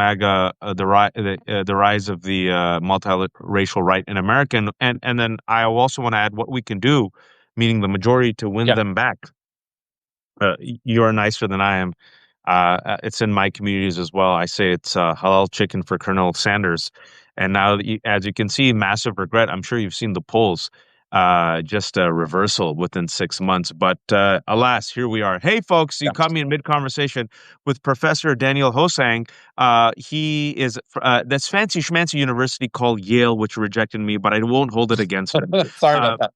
MAGA, the rise of the multiracial right in America, and then I also want to add what we can do, meaning the majority, to win Yeah. them back. You're nicer than I am. It's in my communities as well. I say it's halal chicken for Colonel Sanders. And now, as you can see, massive regret. I'm sure you've seen the polls, just a reversal within 6 months. But alas, here we are. Hey, folks, you Yeah. caught me in mid-conversation with Professor Daniel HoSang. He is this fancy schmancy university called Yale, which rejected me, but I won't hold it against him. Sorry Uh, about that.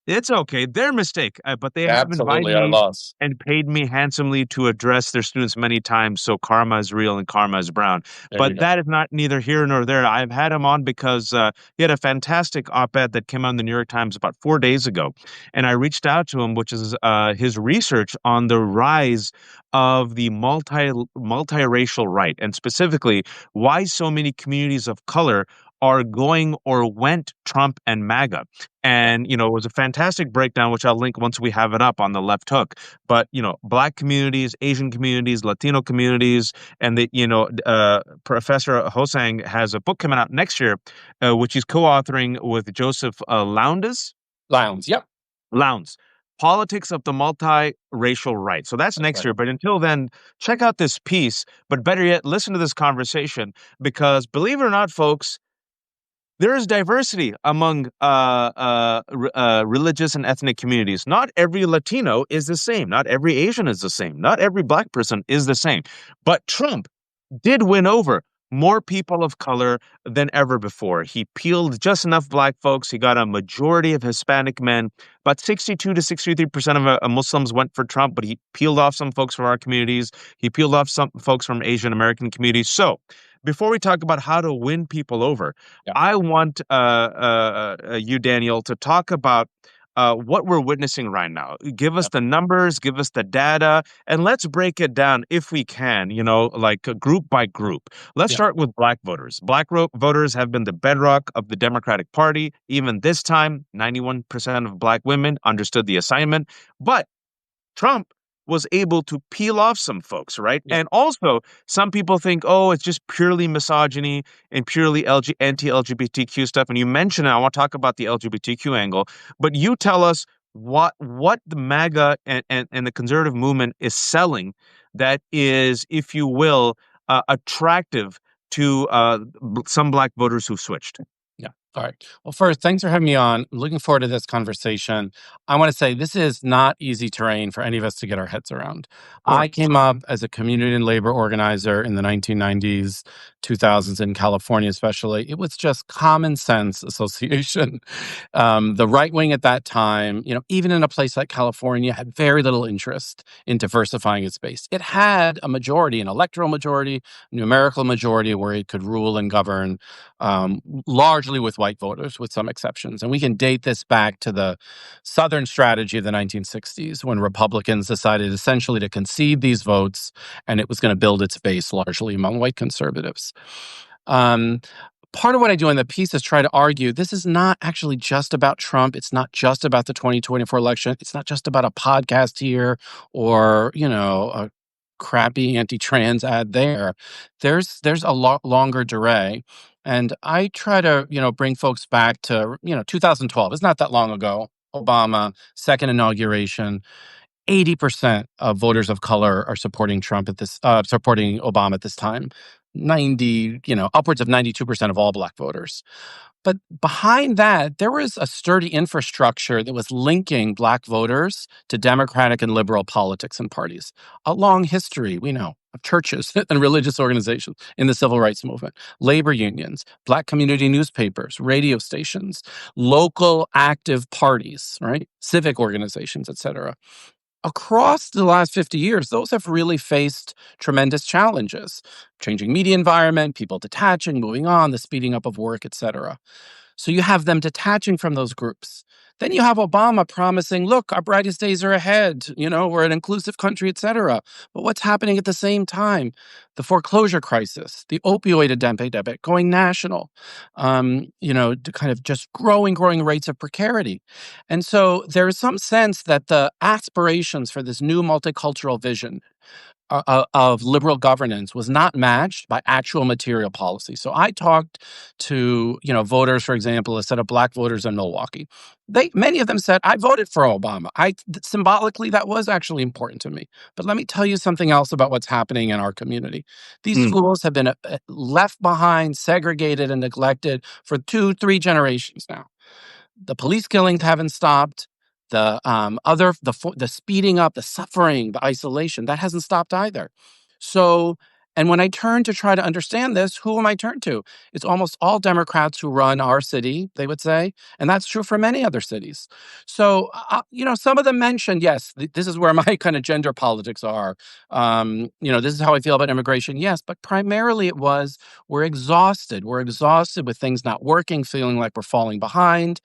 it's okay. Their mistake. But they have invited Absolutely our me loss. and paid me handsomely to address their students many times. So karma is real and karma is brown. There you But go. that is not neither here nor there. I've had him on because he had a fantastic op-ed that came out in the New York Times about 4 days ago. And I reached out to him, which is his research on the rise of the multiracial right, and specifically why so many communities of color are going or went Trump and MAGA. And, it was a fantastic breakdown, which I'll link once we have it up on the left hook. But, Black communities, Asian communities, Latino communities, and Professor Hosang has a book coming out next year, which he's co-authoring with Joseph Lounge. Yep. Lowndes. Politics of the Multiracial Right. So that's next Right. year. But until then, check out this piece. But better yet, listen to this conversation because, believe it or not, folks, there is diversity among religious and ethnic communities. Not every Latino is the same. Not every Asian is the same. Not every Black person is the same. But Trump did win over more people of color than ever before. He peeled just enough Black folks. He got a majority of Hispanic men. About 62 to 63% of Muslims went for Trump, but he peeled off some folks from our communities. He peeled off some folks from Asian American communities. So, before we talk about how to win people over, Yeah. I want you, Daniel, to talk about what we're witnessing right now. Give us the numbers, give us the data, and let's break it down if we can, like group by group. Let's Yeah. start with Black voters. Black voters have been the bedrock of the Democratic Party. Even this time, 91% of Black women understood the assignment. But Trump was able to peel off some folks, right? Yeah. And also, some people think, oh, it's just purely misogyny and purely anti-LGBTQ stuff. And you mentioned it. I want to talk about the LGBTQ angle, but you tell us what the MAGA and the conservative movement is selling that is, if you will, attractive to some Black voters who switched. Yeah. All right. Well, first, thanks for having me on. I'm looking forward to this conversation. I want to say this is not easy terrain for any of us to get our heads around. I came up as a community and labor organizer in the 1990s, 2000s in California, especially. It was just common sense association. The right wing at that time, even in a place like California, had very little interest in diversifying its base. It had a majority, an electoral majority, numerical majority where it could rule and govern, largely with white voters, with some exceptions. And we can date this back to the Southern strategy of the 1960s when Republicans decided essentially to concede these votes, and it was going to build its base largely among white conservatives. Part of what I do in the piece is try to argue this is not actually just about Trump. It's not just about the 2024 election. It's not just about a podcast here or, a crappy anti-trans ad there. There's a lot longer durée. And I try to, bring folks back to, 2012. It's not that long ago. Obama, second inauguration. 80% of voters of color are supporting supporting Obama at this time. Upwards of 92% of all Black voters. But behind that, there was a sturdy infrastructure that was linking Black voters to Democratic and liberal politics and parties. A long history, we know, of churches and religious organizations in the civil rights movement, labor unions, Black community newspapers, radio stations, local active parties, right? Civic organizations, et cetera. Across the last 50 years, those have really faced tremendous challenges. Changing media environment, people detaching, moving on, the speeding up of work, et cetera. So you have them detaching from those groups. Then you have Obama promising, look, our brightest days are ahead. We're an inclusive country, et cetera. But what's happening at the same time? The foreclosure crisis, the opioid epidemic going national, kind of just growing rates of precarity. And so there is some sense that the aspirations for this new multicultural vision of liberal governance was not matched by actual material policy. So I talked to, voters, for example, a set of black voters in Milwaukee. Many of them said, I voted for Obama. Symbolically, that was actually important to me. But let me tell you something else about what's happening in our community. These Mm. schools have been left behind, segregated, and neglected for 2, 3 generations now. The police killings haven't stopped. The speeding up, the suffering, the isolation, that hasn't stopped either. So, and when I turn to try to understand this, who am I turned to? It's almost all Democrats who run our city, they would say, and that's true for many other cities. So, some of them mentioned, yes, this is where my kind of gender politics are. This is how I feel about immigration. Yes, but primarily it was we're exhausted. We're exhausted with things not working, feeling like we're falling behind.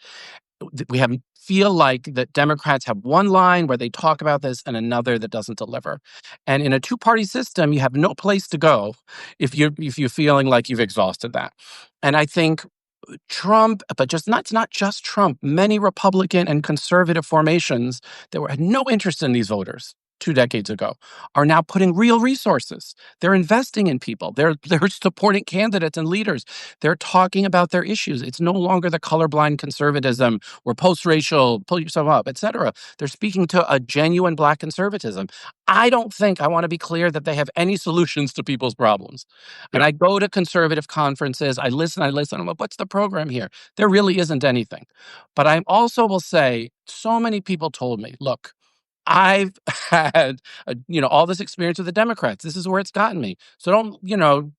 We have feel like that Democrats have one line where they talk about this and another that doesn't deliver. And in a two-party system, you have no place to go if you're feeling like you've exhausted that. And I think Trump, but it's not just Trump. Many Republican and conservative formations that had no interest in these voters 2 decades ago are now putting real resources. They're investing in people. They're supporting candidates and leaders. They're talking about their issues. It's no longer the colorblind conservatism or post-racial, pull yourself up, etc. They're speaking to a genuine Black conservatism. I don't think, I want to be clear, that they have any solutions to people's problems. And Yeah. I go to conservative conferences, I listen. I'm like, what's the program here? There really isn't anything. But I also will say, so many people told me, look, I've had, all this experience with the Democrats. This is where it's gotten me. So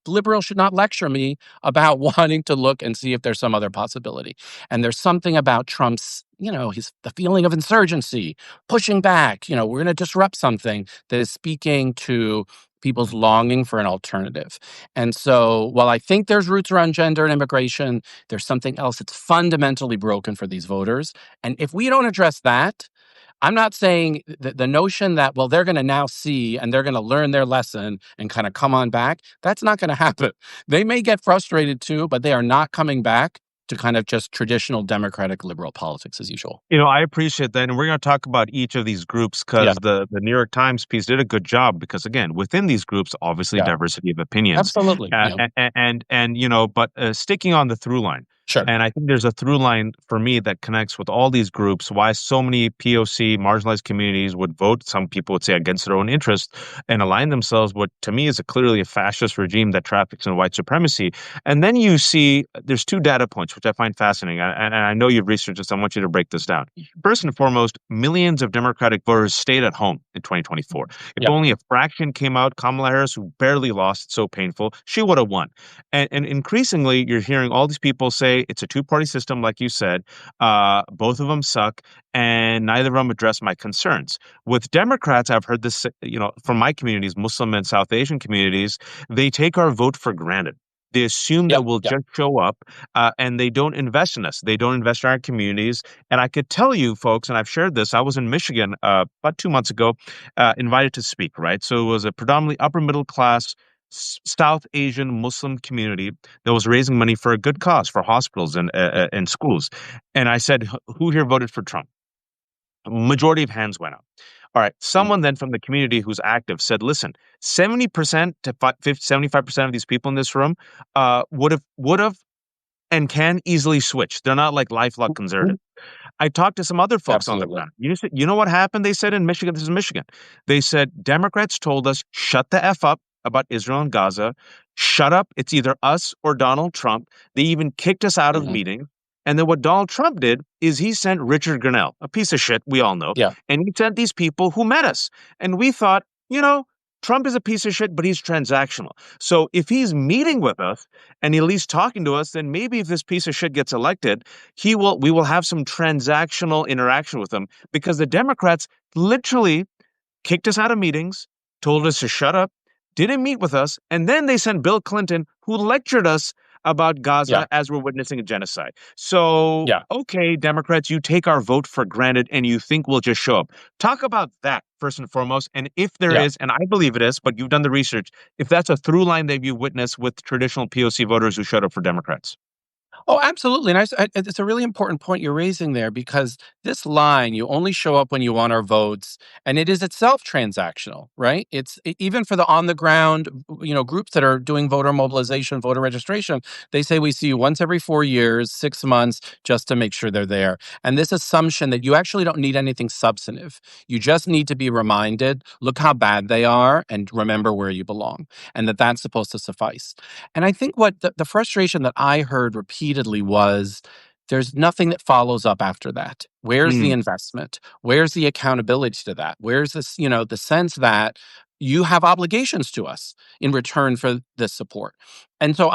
liberals should not lecture me about wanting to look and see if there's some other possibility. And there's something about Trump's, the feeling of insurgency, pushing back, we're going to disrupt something that is speaking to people's longing for an alternative. And so while I think there's roots around gender and immigration, there's something else that's fundamentally broken for these voters. And if we don't address that, I'm not saying the notion that, well, they're going to now see and they're going to learn their lesson and kind of come on back. That's not going to happen. They may get frustrated too, but they are not coming back to kind of just traditional democratic liberal politics as usual. I appreciate that. And we're going to talk about each of these groups Yeah. because the New York Times piece did a good job because, again, within these groups, obviously Yeah. diversity of opinions. Absolutely. Yeah. But sticking on the through line. Sure. And I think there's a through line for me that connects with all these groups, why so many POC marginalized communities would vote, some people would say against their own interest, and align themselves what to me is clearly a fascist regime that traffics in white supremacy. And then you see there's two data points, which I find fascinating. And I know you've researched this. I want you to break this down. First and foremost, millions of Democratic voters stayed at home in 2024. If Yeah. only a fraction came out, Kamala Harris, who barely lost, it's so painful, she would have won. And increasingly, you're hearing all these people say it's a two-party system, like you said. Both of them suck, and neither of them address my concerns. With Democrats, I've heard this, from my communities, Muslim and South Asian communities, they take our vote for granted. They assume Yeah. that we'll Yeah. just show up, and they don't invest in us. They don't invest in our communities. And I could tell you, folks, and I've shared this, I was in Michigan about 2 months ago, invited to speak, right? So it was a predominantly upper middle class South Asian Muslim community that was raising money for a good cause, for hospitals and schools. And I said, who here voted for Trump? A majority of hands went up. All right. Mm. Someone then from the community who's active said, listen, 70% to 75% of these people in this room would have and can easily switch. They're not like lifelong conservative. I talked to some other folks on the Absolutely. ground. You know what happened? They said in Michigan, this is Michigan. They said Democrats told us, shut the F up about Israel and Gaza. Shut up. It's either us or Donald Trump. They even kicked us out of Mhm. meetings. And then what Donald Trump did is he sent Richard Grenell, a piece of shit, we all know, Yeah. and he sent these people who met us. And we thought, Trump is a piece of shit, but he's transactional. So if he's meeting with us and at least talking to us, then maybe if this piece of shit gets elected, we will have some transactional interaction with him because the Democrats literally kicked us out of meetings, told us to shut up, didn't meet with us, and then they sent Bill Clinton, who lectured us about Yeah. Gaza as we're witnessing a genocide. So, Yeah. okay, Democrats, you take our vote for granted and you think we'll just show up. Talk about that first and foremost. And if there Yeah. is, and I believe it is, but you've done the research, if that's a through line that you witnessed with traditional POC voters who showed up for Democrats. Oh, absolutely, and it's a really important point you're raising there because this line, "You only show up when you want our votes," and it is itself transactional, right? Even for the on the ground, groups that are doing voter mobilization, voter registration, they say, "We see you once every 4 years, 6 months, just to make sure they're there." And this assumption that you actually don't need anything substantive. You just need to be reminded, "Look how bad they are, and remember where you belong," and that's supposed to suffice. And I think what the frustration that I heard repeatedly was there's nothing that follows up after that. Where's the Mm. investment? Where's the accountability to that? Where's this, the sense that you have obligations to us in return for this support? And so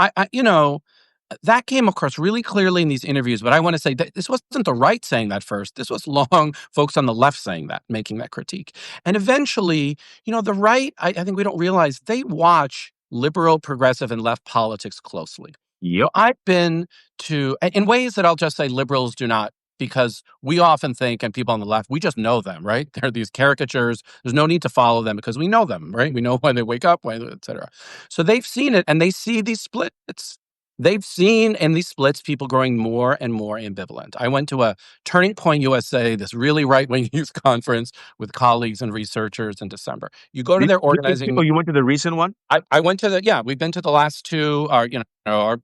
that came across really clearly in these interviews, but I want to say that this wasn't the right saying that first. This was long folks on the left saying that, making that critique. And eventually, the right, I think we don't realize they watch liberal, progressive, and left politics closely. Yep. I've been in ways that I'll just say liberals do not, because we often think, and people on the left, we just know them, right? They're these caricatures. There's no need to follow them because we know them, right? We know when they wake up, when, et cetera. So they've seen it and they see these splits. They've seen in these splits people growing more and more ambivalent. I went to a Turning Point USA, this really right wing youth conference with colleagues and researchers in December. You go to their Oh, organizing. you went to the recent one? I went to we've been to the last two. Our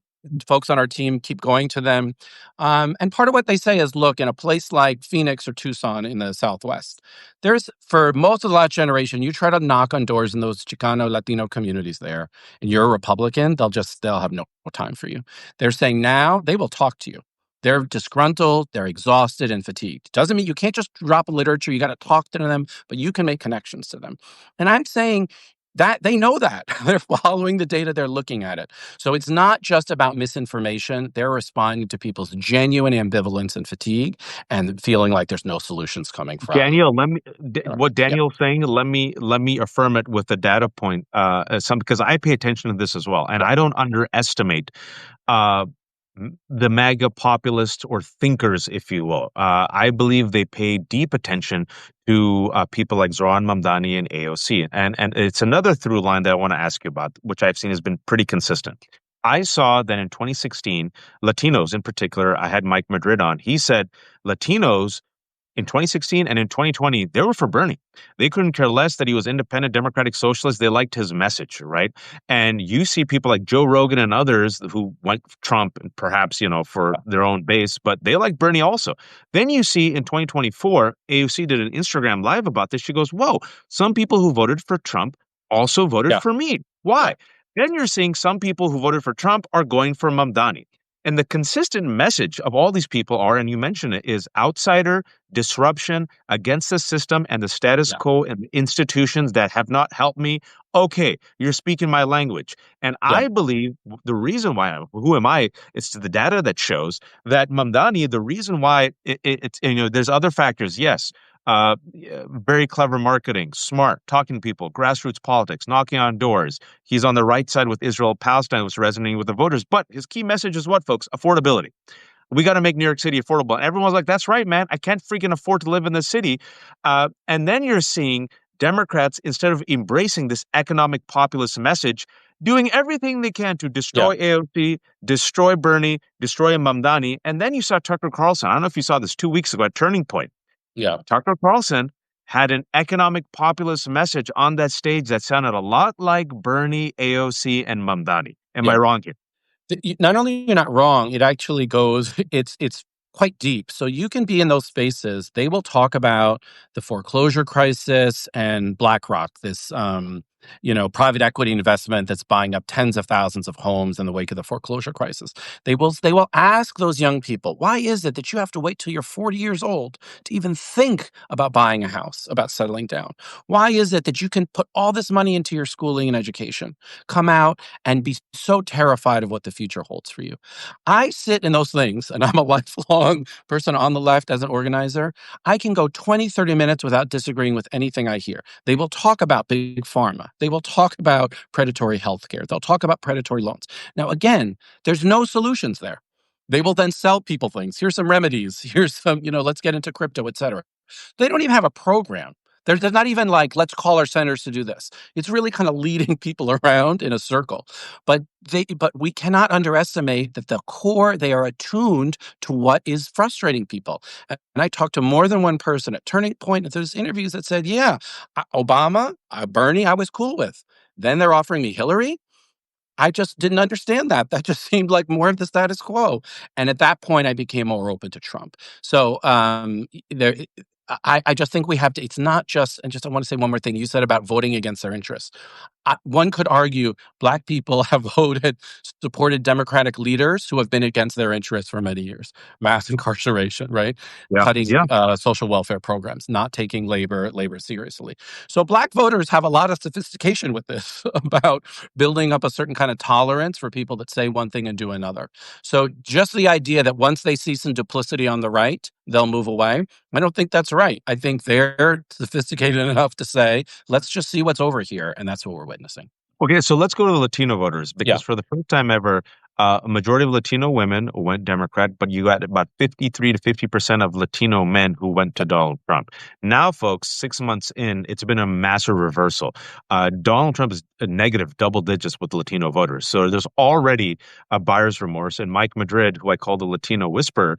folks on our team keep going to them. And part of what they say is, look, in a place like Phoenix or Tucson in the Southwest, for most of the last generation, you try to knock on doors in those Chicano, Latino communities there, and you're a Republican, they'll have no time for you. They're saying now they will talk to you. They're disgruntled, they're exhausted and fatigued. Doesn't mean you can't just drop literature. You got to talk to them, but you can make connections to them. And I'm saying, that they know that. They're following the data, they're looking at it. So it's not just about misinformation. They're responding to people's genuine ambivalence and fatigue and feeling like there's no solutions coming from. Daniel, uh, what Yeah, Daniel's saying, let me affirm it with a data point, some because I pay attention to this as well, and yeah, I don't underestimate uh, the MAGA populists or thinkers, if you will. I believe they pay deep attention to people like Zoran Mamdani and AOC, and it's another through line that I want to ask you about, which I've seen has been pretty consistent. I saw that in 2016, Latinos in particular, I had Mike Madrid on. He said Latinos in 2016 and in 2020, they were for Bernie. They couldn't care less that he was independent, democratic, socialist. They liked his message, right? And you see people like Joe Rogan and others who went Trump, and perhaps, for their own base, but they like Bernie also. Then you see in 2024, AOC did an Instagram live about this. She goes, whoa, some people who voted for Trump also voted yeah, for me. yeah, Why? Then you're seeing some people who voted for Trump are going for Mamdani. And the consistent message of all these people are, and you mentioned it, is outsider, disruption against the system and the status yeah, quo and institutions that have not helped me. Okay, you're speaking my language. And yeah, I believe the reason why, who am I? It's to the data that shows that Mamdani, the reason why it's, there's other factors. Yes. Very clever marketing, smart, talking to people, grassroots politics, knocking on doors. He's on the right side with Israel Palestine, was resonating with the voters. But his key message is what, folks? Affordability. We got to make New York City affordable. And everyone's like, that's right, man. I can't freaking afford to live in this city. And then you're seeing Democrats, instead of embracing this economic populist message, doing everything they can to yeah, destroy AOC, destroy Bernie, destroy Mamdani. And then you saw Tucker Carlson. I don't know if you saw this 2 weeks ago at Turning Point. yeah, Tucker Carlson had an economic populist message on that stage that sounded a lot like Bernie, AOC, and Mamdani. Am I yeah. wrong here? Not only you're not wrong, it actually goes. It's quite deep. So you can be in those spaces. They will talk about the foreclosure crisis and BlackRock, this private equity investment that's buying up tens of thousands of homes in the wake of the foreclosure crisis. They will ask those young people, why is it that you have to wait till you're 40 years old to even think about buying a house, about settling down? Why is it that you can put all this money into your schooling and education, come out and be so terrified of what the future holds for you? I sit in those things, and I'm a lifelong person on the left as an organizer. I can go 20, 30 minutes without disagreeing with anything I hear. They will talk about big pharma. They will talk about predatory healthcare. They'll talk about predatory loans. Now, again, there's no solutions there. They will then sell people things. Here's some remedies. Here's some, let's get into crypto, et cetera. They don't even have a program. There's not even like, let's call our senators to do this. It's really kind of leading people around in a circle. But we cannot underestimate that the core, they are attuned to what is frustrating people. And I talked to more than one person at Turning Point at those interviews that said, yeah, Obama, Bernie, I was cool with. Then they're offering me Hillary. I just didn't understand that. That just seemed like more of the status quo. And at that point, I became more open to Trump. So I just think we have to, it's not just, and just I want to say one more thing. You said about voting against their interests. One could argue Black people have supported Democratic leaders who have been against their interests for many years. Mass incarceration, right? Yeah, Cutting yeah. social welfare programs, not taking labor seriously. So Black voters have a lot of sophistication with this about building up a certain kind of tolerance for people that say one thing and do another. So just the idea that once they see some duplicity on the right, they'll move away. I don't think that's right. I think they're sophisticated enough to say, let's just see what's over here. And that's what we're witnessing. Okay, so let's go to the Latino voters Yeah. because for the first time ever, a majority of Latino women went Democrat, but you got about 53 to 50% of Latino men who went to Donald Trump. Now, folks, 6 months in, it's been a massive reversal. Donald Trump is a negative double digits with Latino voters. So there's already a buyer's remorse. And Mike Madrid, who I call the Latino whisperer,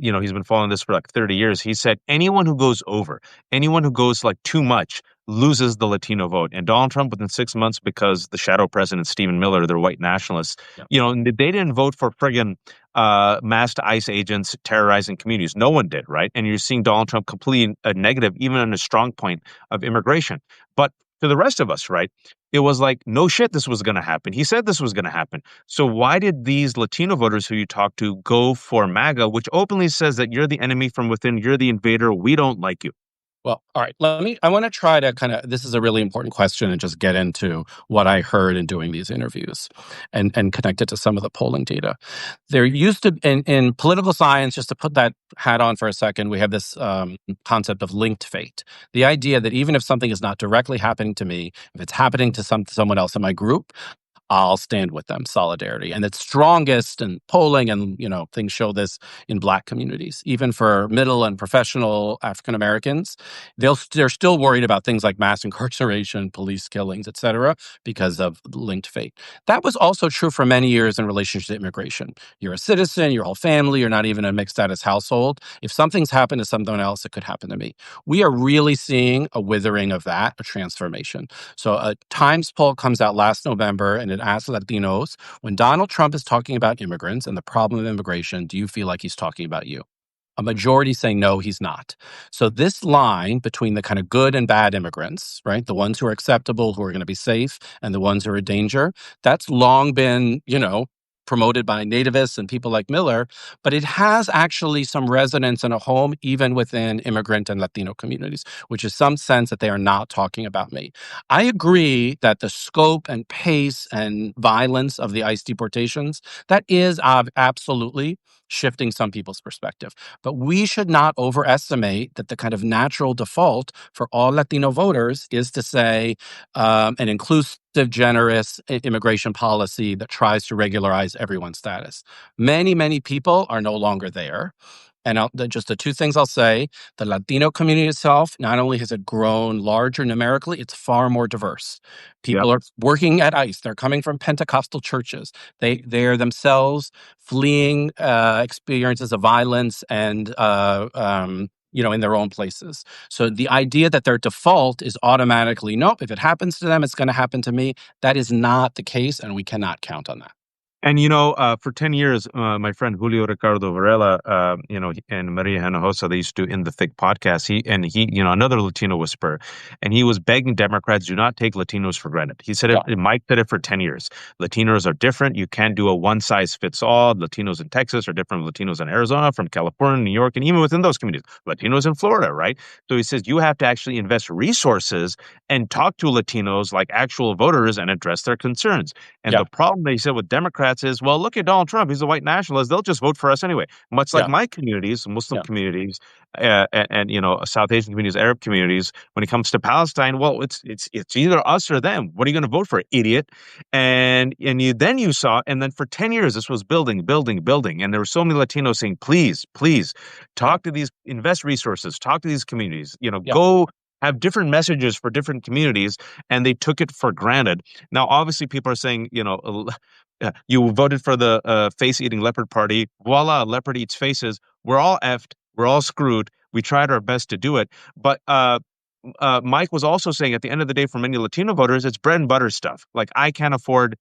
he's been following this for like 30 years. He said, anyone who goes over, anyone who goes like too much, loses the Latino vote. And Donald Trump, within 6 months, because the shadow president, Stephen Miller, they're white nationalists, they didn't vote for friggin' masked ICE agents terrorizing communities. No one did, right? And you're seeing Donald Trump completely negative, even on a strong point of immigration. But to the rest of us, right, it was like, no shit, this was going to happen. He said this was going to happen. So why did these Latino voters who you talk to go for MAGA, which openly says that you're the enemy from within, you're the invader, we don't like you? Well, all right. I want to try to this is a really important question and just get into what I heard in doing these interviews and connect it to some of the polling data. There used to, in political science, just to put that hat on for a second, we have this concept of linked fate. The idea that even if something is not directly happening to me, if it's happening to someone else in my group, I'll stand with them, solidarity. And it's strongest in polling, and things show this in Black communities. Even for middle and professional African Americans, they're still worried about things like mass incarceration, police killings, et cetera, because of linked fate. That was also true for many years in relation to immigration. You're a citizen, your whole family, you're not even a mixed status household. If something's happened to someone else, it could happen to me. We are really seeing a withering of that, a transformation. So a Times poll comes out last November, and it asks Latinos, when Donald Trump is talking about immigrants and the problem of immigration, do you feel like he's talking about you? A majority say no, he's not. So this line between the kind of good and bad immigrants, right, the ones who are acceptable, who are going to be safe, and the ones who are a danger, that's long been, promoted by nativists and people like Miller, but it has actually some resonance in a home, even within immigrant and Latino communities, which is some sense that they are not talking about me. I agree that the scope and pace and violence of the ICE deportations, that is absolutely shifting some people's perspective. But we should not overestimate that the kind of natural default for all Latino voters is to say an inclusive, generous immigration policy that tries to regularize everyone's status. Many, many people are no longer there. And just the two things I'll say, the Latino community itself, not only has it grown larger numerically, it's far more diverse. Yep. People are working at ICE. They're coming from Pentecostal churches. They're themselves fleeing experiences of violence and in their own places. So the idea that their default is automatically, nope, if it happens to them, it's going to happen to me, that is not the case, and we cannot count on that. And for 10 years, my friend Julio Ricardo Varela, and Maria Hinojosa, they used to do In the Thick podcast. He, another Latino whisperer, and he was begging Democrats, do not take Latinos for granted. He said it. Mike said it for 10 years. Latinos are different. You can't do a one size fits all. Latinos in Texas are different from Latinos in Arizona, from California, New York, and even within those communities, Latinos in Florida, right? So he says you have to actually invest resources and talk to Latinos like actual voters and address their concerns. And the problem they said with Democrats is, well, look at Donald Trump. He's a white nationalist. They'll just vote for us anyway. Much like my communities, Muslim communities, and South Asian communities, Arab communities. When it comes to Palestine, well, it's either us or them. What are you going to vote for, idiot? And you saw, and then for 10 years, this was building, and there were so many Latinos saying, please, talk to these, invest resources, talk to these communities. Go have different messages for different communities, and they took it for granted. Now, obviously, people are saying, you voted for the face-eating leopard party. Voila, leopard eats faces. We're all effed. We're all screwed. We tried our best to do it. But Mike was also saying at the end of the day, for many Latino voters, it's bread and butter stuff. Like, I can't afford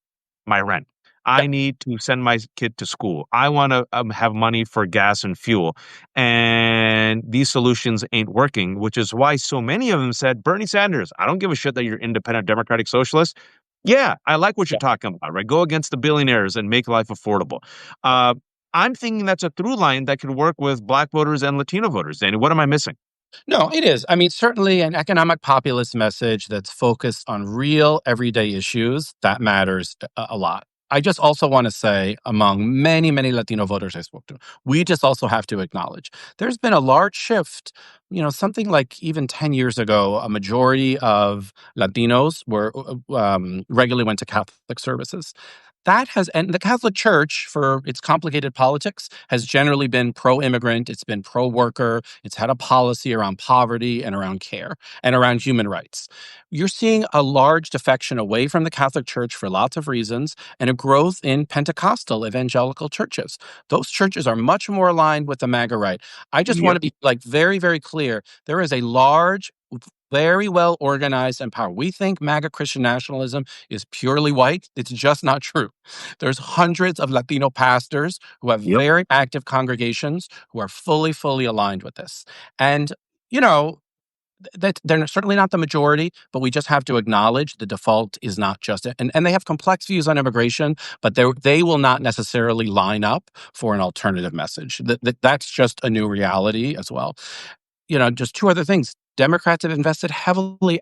my rent. Yeah. I need to send my kid to school. I want to have money for gas and fuel. And these solutions ain't working, which is why so many of them said, Bernie Sanders, I don't give a shit that you're independent democratic socialist. Yeah, I like what you're Yeah. talking about, right? Go against the billionaires and make life affordable. Uh, I'm thinking that's a through line that could work with Black voters and Latino voters. Danny, what am I missing? No, it is. I mean, certainly an economic populist message that's focused on real everyday issues that matters a lot. I just also want to say, among many, many Latino voters I spoke to, we just also have to acknowledge there's been a large shift. Something like even 10 years ago, a majority of Latinos regularly went to Catholic services. And the Catholic Church, for its complicated politics, has generally been pro immigrant, it's been pro worker, it's had a policy around poverty and around care and around human rights. You're seeing a large defection away from the Catholic Church for lots of reasons and a growth in Pentecostal evangelical churches. Those churches are much more aligned with the MAGA right. I just want Yep. to be like very, very clear. There is a large, very well organized and power. We think MAGA Christian nationalism is purely white. It's just not true. There's hundreds of Latino pastors who have Yep. very active congregations who are fully, fully aligned with this. And, you know, that they're certainly not the majority, but we just have to acknowledge the default is not just it. And they have complex views on immigration, but they will not necessarily line up for an alternative message. That's just a new reality as well. Just two other things. Democrats have invested heavily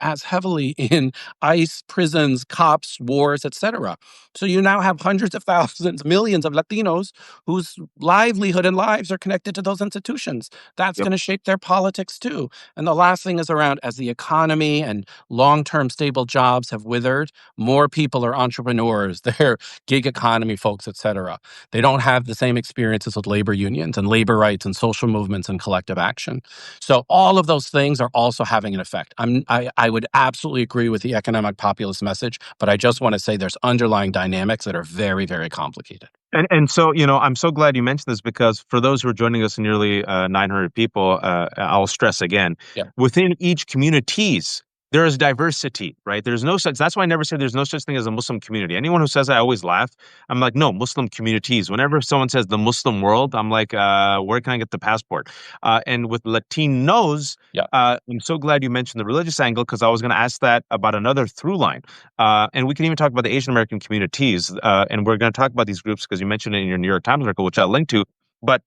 in ICE, prisons, cops, wars, etc. So you now have hundreds of thousands, millions of Latinos whose livelihood and lives are connected to those institutions. That's Yep. going to shape their politics too. And the last thing is around as the economy and long-term stable jobs have withered, more people are entrepreneurs, they're gig economy folks, etc. They don't have the same experiences with labor unions and labor rights and social movements and collective action. So all of those things are also having an effect. I would absolutely agree with the economic populist message, but I just want to say there's underlying dynamics that are very, very complicated. And so, I'm so glad you mentioned this because for those who are joining us, nearly 900 people, I'll stress again, Yeah, within each communities, there is diversity, right? There's no such, that's why I never say there's no such thing as a Muslim community. Anyone who says that, I always laugh. I'm like, no, Muslim communities. Whenever someone says the Muslim world, I'm like, where can I get the passport? And with Latinos, yeah, I'm so glad you mentioned the religious angle because I was going to ask that about another through line. And we can even talk about the Asian American communities. And we're going to talk about these groups because you mentioned it in your New York Times article, which I'll link to. But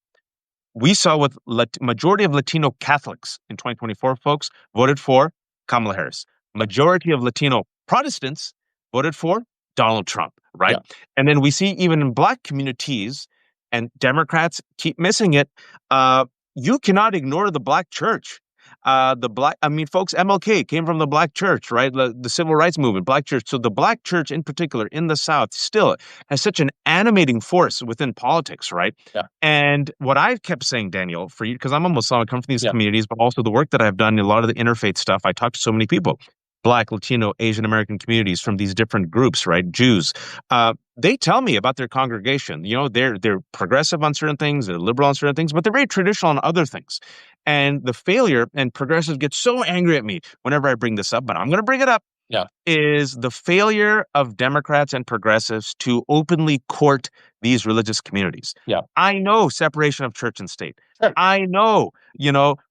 we saw with majority of Latino Catholics in 2024, folks, voted for Kamala Harris. Majority of Latino Protestants voted for Donald Trump, right? yeah, And then we see even in Black communities, and Democrats keep missing it. Uh, you cannot ignore the Black church. I mean, folks, MLK came from the Black church, right? The civil rights movement, Black church. So the Black church in particular in the South still has such an animating force within politics, right? yeah, And what I've kept saying, Daniel, for you, because I'm a Muslim, I come from these yeah, communities, but also the work that I've done, a lot of the interfaith stuff, I talk to so many people, Black, Latino, Asian American communities from these different groups, right? Jews. They tell me about their congregation. They're progressive on certain things, they're liberal on certain things, but they're very traditional on other things. And the failure, and progressives get so angry at me whenever I bring this up, but I'm going to bring it up yeah, is the failure of Democrats and progressives to openly court these religious communities. yeah. I know separation of church and state. Sure. I know,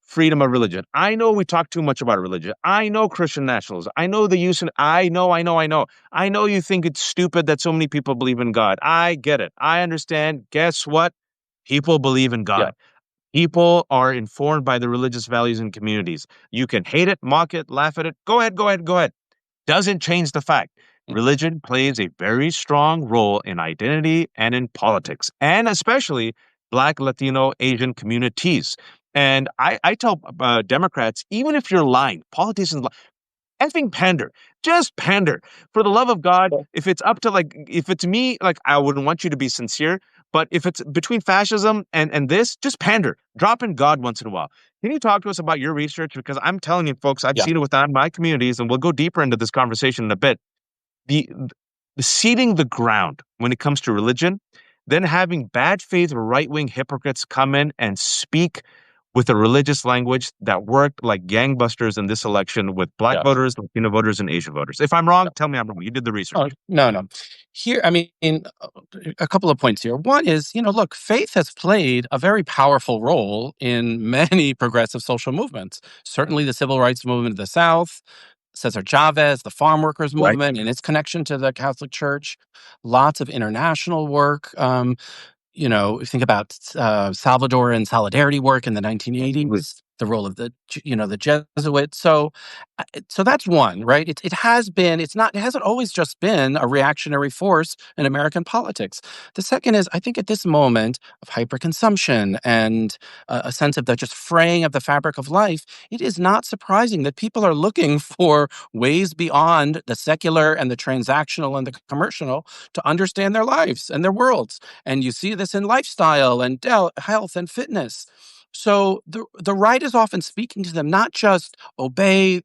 freedom of religion. I know we talk too much about religion. I know Christian nationalism. I know the use, and I know. I know you think it's stupid that so many people believe in God. I get it. I understand. Guess what? People believe in Yeah, God. People are informed by the religious values in communities. You can hate it, mock it, laugh at it. Go ahead, go ahead, go ahead. Doesn't change the fact mm, religion plays a very strong role in identity and in politics, and especially Black, Latino, Asian communities. And I tell Democrats, even if you're lying, politicians lie. effing pander. Just pander. For the love of God, if it's up to if it's me, I wouldn't want you to be sincere. But if it's between fascism and this, just pander. Drop in God once in a while. Can you talk to us about your research? Because I'm telling you, folks, I've Yeah. seen it within my communities, and we'll go deeper into this conversation in a bit. The, the seeding the ground when it comes to religion, then having bad faith right wing hypocrites come in and speak with a religious language that worked like gangbusters in this election with black Yeah. voters, Latino voters, and Asian voters. If I'm wrong, tell me I'm wrong. You did the research. Oh, no, no. Here, I mean, a couple of points here. One is, look, faith has played a very powerful role in many progressive social movements. Certainly the civil rights movement of the South, Cesar Chavez, the farm workers Right. movement and its connection to the Catholic Church, lots of international work. Think about Salvadoran solidarity work in the 1980s, the role of the Jesuits. So that's one, right? It has been, it hasn't always just been a reactionary force in American politics. The second is, I think at this moment of hyperconsumption and a sense of the just fraying of the fabric of life, it is not surprising that people are looking for ways beyond the secular and the transactional and the commercial to understand their lives and their worlds. And you see this in lifestyle and health and fitness. So the right is often speaking to them, not just obey,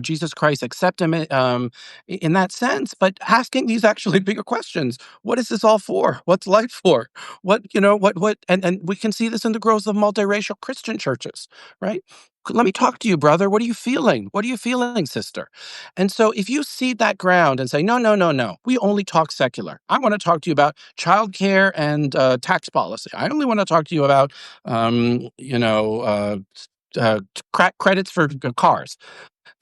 Jesus Christ, accept him in that sense, but asking these actually bigger questions. What is this all for? What's life for? And we can see this in the growth of multiracial Christian churches, right? Let me talk to you, brother. What are you feeling? What are you feeling, sister? And so if you seed that ground and say, no, no, no, no, we only talk secular. I want to talk to you about childcare and tax policy. I only want to talk to you about, credits for cars.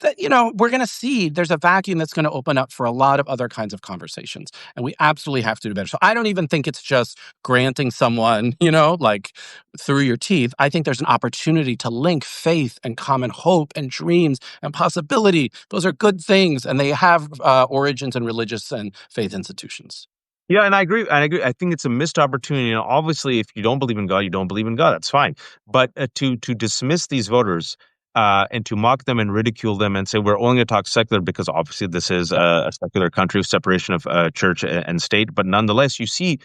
That, we're going to see there's a vacuum that's going to open up for a lot of other kinds of conversations. And we absolutely have to do better. So I don't even think it's just granting someone, like through your teeth. I think there's an opportunity to link faith and common hope and dreams and possibility. Those are good things. And they have origins in religious and faith institutions. Yeah, and I agree. I agree. I think it's a missed opportunity. Obviously, if you don't believe in God, you don't believe in God. That's fine. But to dismiss these voters and to mock them and ridicule them and say we're only going to talk secular because obviously this is a secular country of separation of church and state. But nonetheless, you see,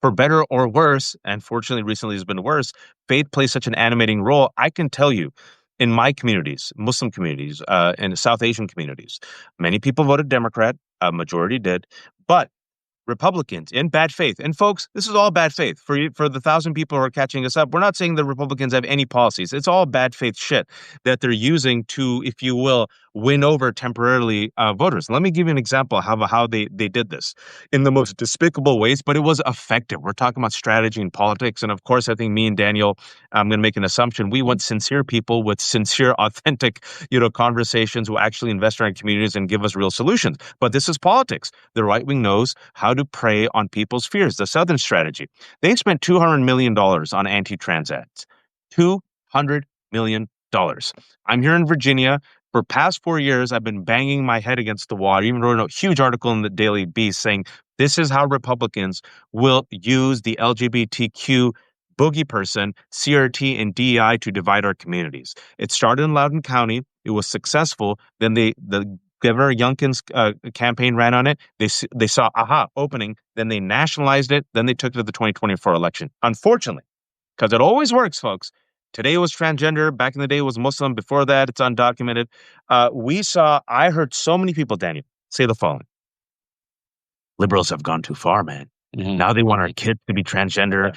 for better or worse, and fortunately recently has been worse, faith plays such an animating role. I can tell you, in my communities, Muslim communities, and South Asian communities, many people voted Democrat. A majority did, but Republicans in bad faith. And folks, this is all bad faith. For you, for the 1,000 people who are catching us up, we're not saying the Republicans have any policies. It's all bad faith shit that they're using to, if you will, win over temporarily voters. Let me give you an example of how they did this in the most despicable ways, but it was effective. We're talking about strategy and politics. And of course, I think me and Daniel, I'm going to make an assumption. We want sincere people with sincere, authentic, conversations who actually invest in our communities and give us real solutions. But this is politics. The right wing knows how to prey on people's fears. The Southern strategy. They spent $200 million on anti-trans ads. $200 million. I'm here in Virginia. For past 4 years, I've been banging my head against the wall. I even wrote a huge article in the Daily Beast saying this is how Republicans will use the LGBTQ boogie person, CRT, and DEI to divide our communities. It started in Loudoun County. It was successful. Then the Governor Youngkin's campaign ran on it. They saw opening. Then they nationalized it. Then they took it to the 2024 election. Unfortunately, because it always works, folks. Today it was transgender. Back in the day it was Muslim. Before that, it's undocumented. I heard so many people, Daniel, say the following. Liberals have gone too far, man. Mhm. Now they want our kids to be transgender.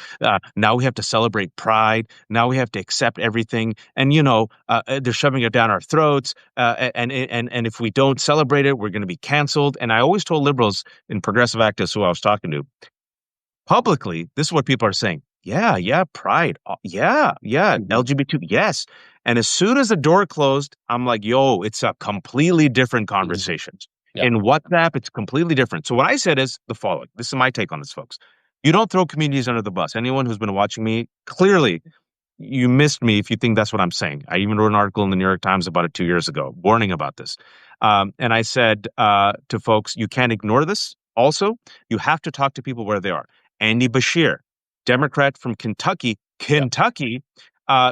Now we have to celebrate pride. Now we have to accept everything. And, they're shoving it down our throats. And if we don't celebrate it, we're going to be canceled. And I always told liberals and progressive activists who I was talking to, publicly, this is what people are saying. Yeah, pride. Yeah, LGBT, yes. And as soon as the door closed, I'm like, yo, it's a completely different conversation. Yeah. In WhatsApp, it's completely different. So what I said is the following. This is my take on this, folks. You don't throw communities under the bus. Anyone who's been watching me, clearly you missed me if you think that's what I'm saying. I even wrote an article in the New York Times about it 2 years ago, warning about this. And I said to folks, you can't ignore this. Also, you have to talk to people where they are. Andy Bashir, Democrat from Kentucky,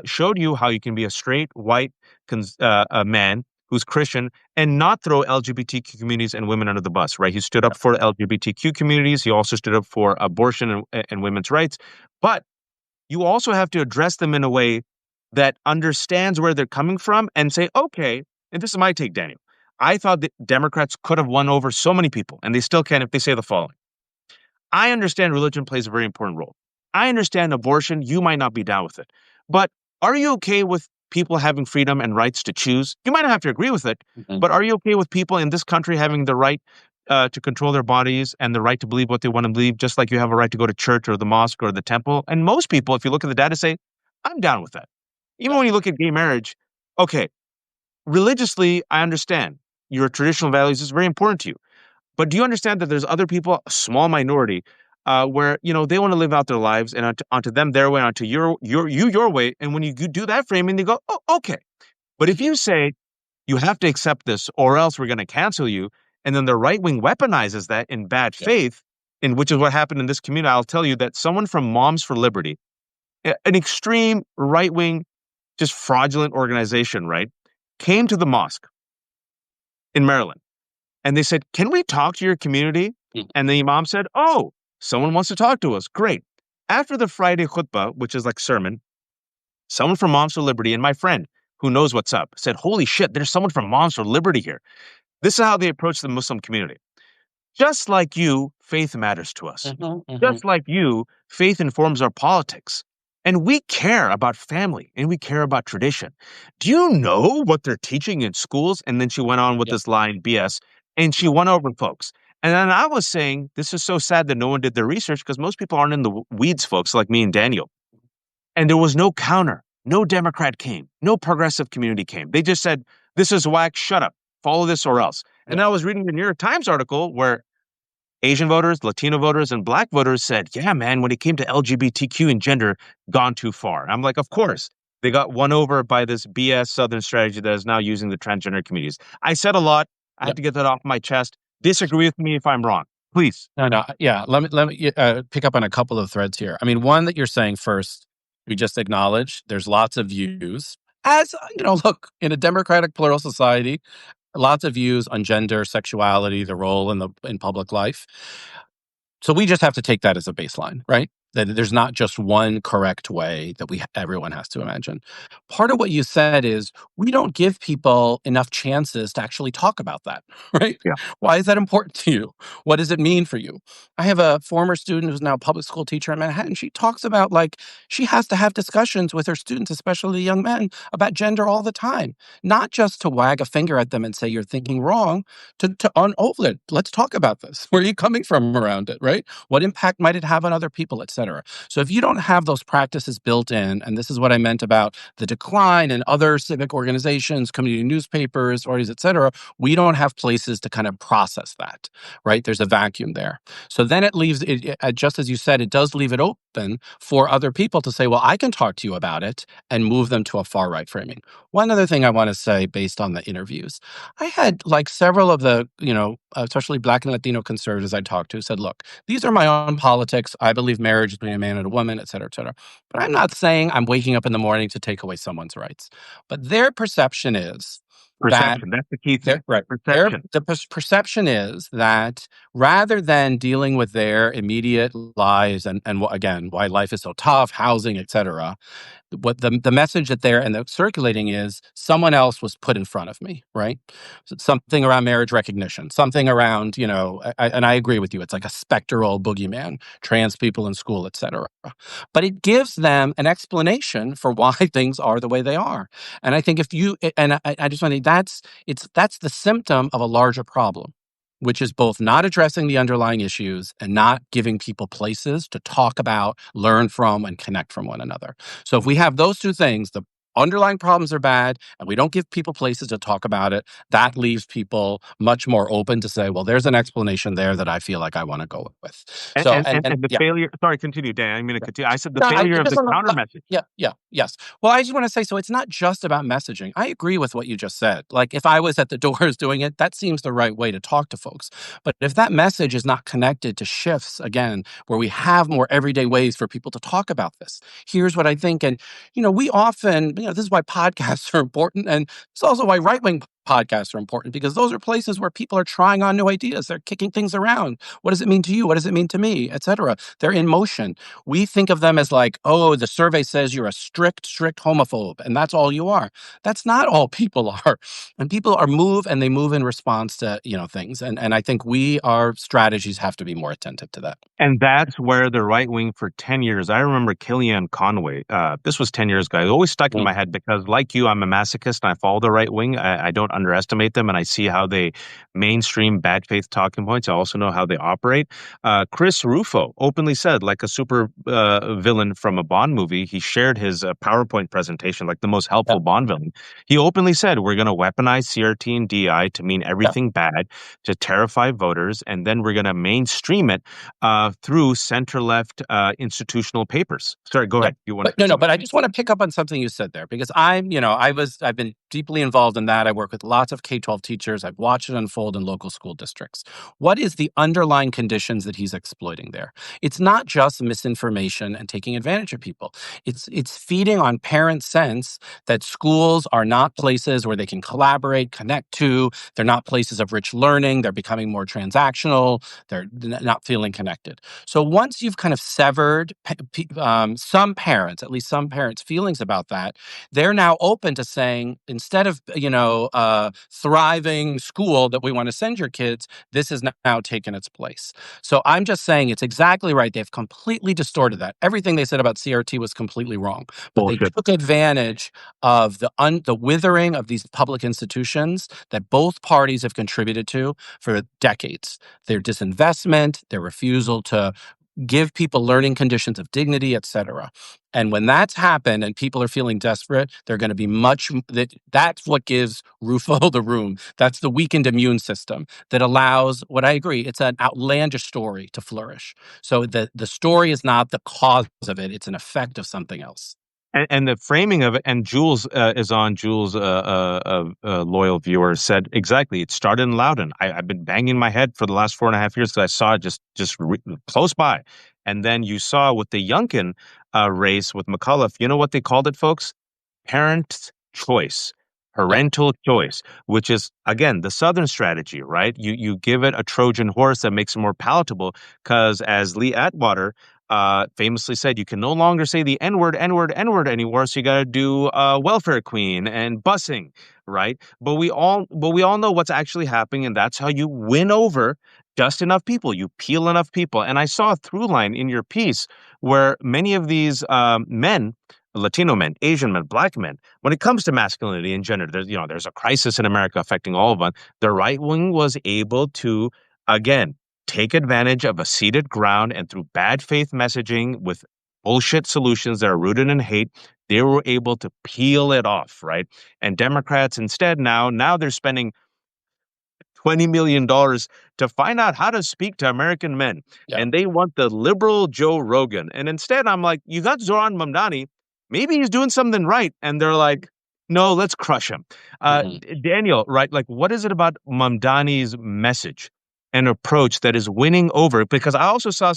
showed you how you can be a straight white man who's Christian, and not throw LGBTQ communities and women under the bus, right? He stood up for LGBTQ communities. He also stood up for abortion and women's rights. But you also have to address them in a way that understands where they're coming from and say, okay, and this is my take, Daniel. I thought that Democrats could have won over so many people, and they still can if they say the following. I understand religion plays a very important role. I understand abortion, you might not be down with it. But are you okay with people having freedom and rights to choose? You might not have to agree with it, but are you okay with people in this country having the right to control their bodies and the right to believe what they want to believe, just like you have a right to go to church or the mosque or the temple? And most people, if you look at the data, say, I'm down with that. Even when you look at gay marriage, okay, religiously, I understand your traditional values is very important to you. But do you understand that there's other people, a small minority, where they want to live out their lives and onto them their way, onto your way, and when you do that framing, they go, oh, okay. But if you say you have to accept this, or else we're going to cancel you, and then the right wing weaponizes that in bad faith, and which is what happened in this community, I'll tell you that someone from Moms for Liberty, an extreme right wing, just fraudulent organization, right, came to the mosque in Maryland. And they said, can we talk to your community? And the imam said, oh, someone wants to talk to us. Great. After the Friday khutbah, which is like sermon, someone from Moms for Liberty and my friend who knows what's up said, holy shit, there's someone from Moms for Liberty here. This is how they approach the Muslim community. Just like you, faith matters to us. Just like you, faith informs our politics. And we care about family and we care about tradition. Do you know what they're teaching in schools? And then she went on with this line, BS, and she won over folks. And then I was saying, this is so sad that no one did their research because most people aren't in the weeds, folks, like me and Daniel. And there was no counter. No Democrat came. No progressive community came. They just said, this is whack. Shut up. Follow this or else. And I was reading the New York Times article where Asian voters, Latino voters, and Black voters said, yeah, man, when it came to LGBTQ and gender, gone too far. I'm like, of course. They got won over by this BS Southern strategy that is now using the transgender communities. I said a lot. I had to get that off my chest. Disagree with me if I'm wrong. Please. No. Yeah. Let me pick up on a couple of threads here. I mean, one that you're saying first, we just acknowledge there's lots of views. As look, in a democratic plural society, lots of views on gender, sexuality, the role in public life. So we just have to take that as a baseline, right? That there's not just one correct way that everyone has to imagine. Part of what you said is we don't give people enough chances to actually talk about that, right? Yeah. Why is that important to you? What does it mean for you? I have a former student who's now a public school teacher in Manhattan. She talks about she has to have discussions with her students, especially young men, about gender all the time, not just to wag a finger at them and say you're thinking wrong, let's talk about this. Where are you coming from around it, right? What impact might it have on other people, et cetera? So if you don't have those practices built in, and this is what I meant about the decline in other civic organizations, community newspapers, parties, et cetera, we don't have places to kind of process that, right? There's a vacuum there. So then it leaves, just as you said, it does leave it open for other people to say, well, I can talk to you about it and move them to a far right framing. One other thing I want to say based on the interviews, I had several of the, especially Black and Latino conservatives I talked to said, look, these are my own politics. I believe marriage is between a man and a woman, et cetera, et cetera. But I'm not saying I'm waking up in the morning to take away someone's rights. But their perception is Perception. That's the key thing. right. Perception. Perception is that rather than dealing with their immediate lives and again, why life is so tough, housing, et cetera, what the message that they're circulating is someone else was put in front of me, right? So something around marriage recognition, something around, and I agree with you. It's like a spectral boogeyman, trans people in school, et cetera. But it gives them an explanation for why things are the way they are. And I think I just want to, that's the symptom of a larger problem, which is both not addressing the underlying issues and not giving people places to talk about, learn from, and connect from one another. So if we have those two things, the underlying problems are bad, and we don't give people places to talk about it, that leaves people much more open to say, well, there's an explanation there that I feel like I want to go with. And the failure, sorry, continue, Dan. I'm going to continue. I said the failure of the counter message. Yes. Well, I just want to say, so it's not just about messaging. I agree with what you just said. If I was at the doors doing it, that seems the right way to talk to folks. But if that message is not connected to shifts, again, where we have more everyday ways for people to talk about this, here's what I think. And, we often, this is why podcasts are important. And it's also why right-wing podcasts are important because those are places where people are trying on new ideas. They're kicking things around. What does it mean to you? What does it mean to me? Etc. They're in motion. We think of them as like, oh, the survey says you're a strict homophobe, and that's all you are. That's not all people are. And people are and they move in response to, things. And I think our strategies have to be more attentive to that. And that's where the right wing for 10 years, I remember Kellyanne Conway. This was 10 years ago. It always stuck in Mm. my head because, like you, I'm a masochist and I follow the right wing. I don't underestimate them and I see how they mainstream bad faith talking points. I also know how they operate. Chris Rufo openly said, like a super villain from a Bond movie, he shared his PowerPoint presentation, like the most Yeah, helpful Bond villain. He openly said, we're going to weaponize CRT and DI to mean yeah. everything bad, to terrify voters, and then we're going to mainstream it through center-left institutional papers. Sorry, go Yeah. ahead. You want to But say no, something? but I just want to pick up on something you said there because I've been deeply involved in that. I work with lots of K-12 teachers. I've watched it unfold in local school districts. What is the underlying conditions that he's exploiting there? It's not just misinformation and taking advantage of people. It's feeding on parents' sense that schools are not places where they can collaborate, connect to. They're not places of rich learning. They're becoming more transactional. They're not feeling connected. So once you've kind of severed some parents, at least some parents' feelings about that, they're now open to saying, instead of, thriving school that we want to send your kids, this has now taken its place. So I'm just saying it's exactly right. They've completely distorted that. Everything they said about CRT was completely wrong, but they Bullshit. took advantage of the withering of these public institutions that both parties have contributed to for decades. Their disinvestment, their refusal to give people learning conditions of dignity, etc. And when that's happened and people are feeling desperate, they're going to be that's what gives Rufo the room. That's the weakened immune system that allows what I agree, it's an outlandish story to flourish. So the story is not the cause of it, it's an effect of something else. And the framing of it, and Jules is on. Jules, loyal viewer, said exactly. It started in Loudon. I've been banging my head for the last 4.5 years because I saw it close by. And then you saw with the Youngkin race with McAuliffe. You know what they called it, folks? Parent choice, Yeah. parental choice, which is again the Southern strategy, right? You give it a Trojan horse that makes it more palatable, because as Lee Atwater famously said, you can no longer say the N word, N word, N word anymore. So you got to do welfare queen and busing, right? But we all know what's actually happening, and that's how you win over just enough people. You peel enough people, and I saw a through line in your piece where many of these men. Latino men, Asian men, black men. When it comes to masculinity and gender, there's a crisis in America affecting all of us. The right wing was able to, again, take advantage of a seated ground, and through bad faith messaging with bullshit solutions that are rooted in hate, they were able to peel it off, right? And Democrats instead now they're spending $20 million to find out how to speak to American men. Yeah. And they want the liberal Joe Rogan. And instead, I'm like, you got Zoran Mamdani. Maybe he's doing something right. And they're like, no, let's crush him. Mhm. Daniel, right? Like, what is it about Mamdani's message and approach that is winning over? Because I also saw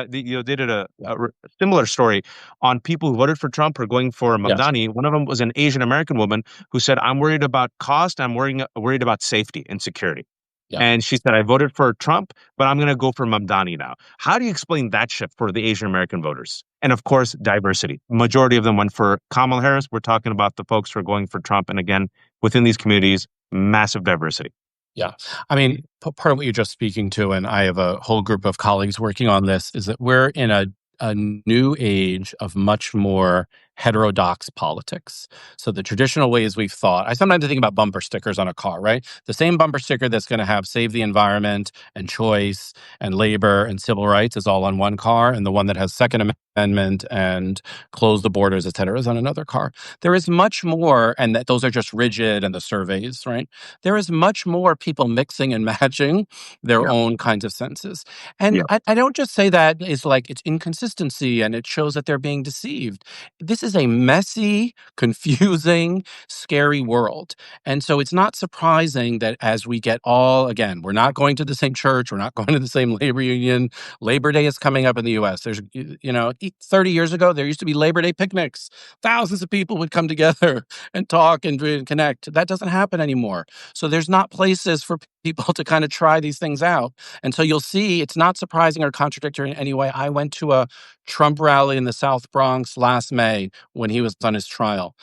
they did Yeah. a similar story on people who voted for Trump or going for Yes. Mamdani. One of them was an Asian American woman who said, I'm worried about cost. I'm worried about safety and security. Yeah. And she said, I voted for Trump, but I'm going to go for Mamdani now. How do you explain that shift for the Asian American voters? And of course, diversity. Majority of them went for Kamala Harris. We're talking about the folks who are going for Trump. And again, within these communities, massive diversity. Yeah. I mean, part of what you're just speaking to, and I have a whole group of colleagues working on this, is that we're in a new age of much more heterodox politics. So the traditional ways we've thought, I sometimes think about bumper stickers on a car, right? The same bumper sticker that's going to have save the environment and choice and labor and civil rights is all on one car, and the one that has Second Amendment and close the borders, et cetera, is on another car. There is much more, and that those are just rigid and the surveys, right? There is much more people mixing and matching their Yeah. own kinds of senses. And Yeah. I don't just say that is like it's inconsistency and it shows that they're being deceived. This is a messy, confusing, scary world. And so it's not surprising that as we get again, we're not going to the same church, we're not going to the same labor union. Labor Day is coming up in the US. 30 years ago, there used to be Labor Day picnics. Thousands of people would come together and talk and connect. That doesn't happen anymore. So there's not places for people to kind of try these things out. And so you'll see it's not surprising or contradictory in any way. I went to a Trump rally in the South Bronx last May when he was on his trial.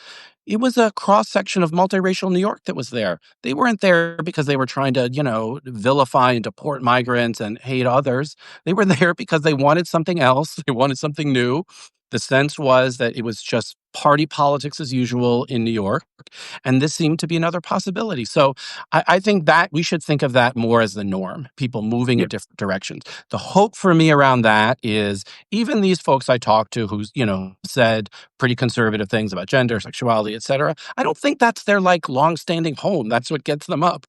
It was a cross section of multiracial New York that was there. They weren't there because they were trying to, vilify and deport migrants and hate others. They were there because they wanted something else. They wanted something new. The sense was that it was just party politics as usual in New York. And this seemed to be another possibility. So I think that we should think of that more as the norm, people moving Yeah. in different directions. The hope for me around that is even these folks I talked to who's, said pretty conservative things about gender, sexuality, et cetera. I don't think that's their longstanding home. That's what gets them up.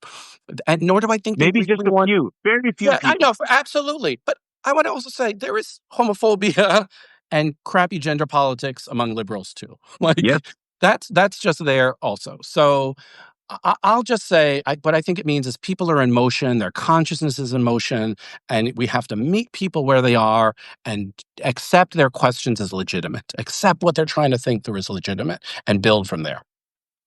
And nor do I think they Maybe really just a want. few, very few Yeah, I people. know, absolutely. But I want to also say there is homophobia and crappy gender politics among liberals too. Yes. That's just there also. So I'll just say, what I think it means is people are in motion, their consciousness is in motion, and we have to meet people where they are and accept their questions as legitimate, accept what they're trying to think through as legitimate, and build from there.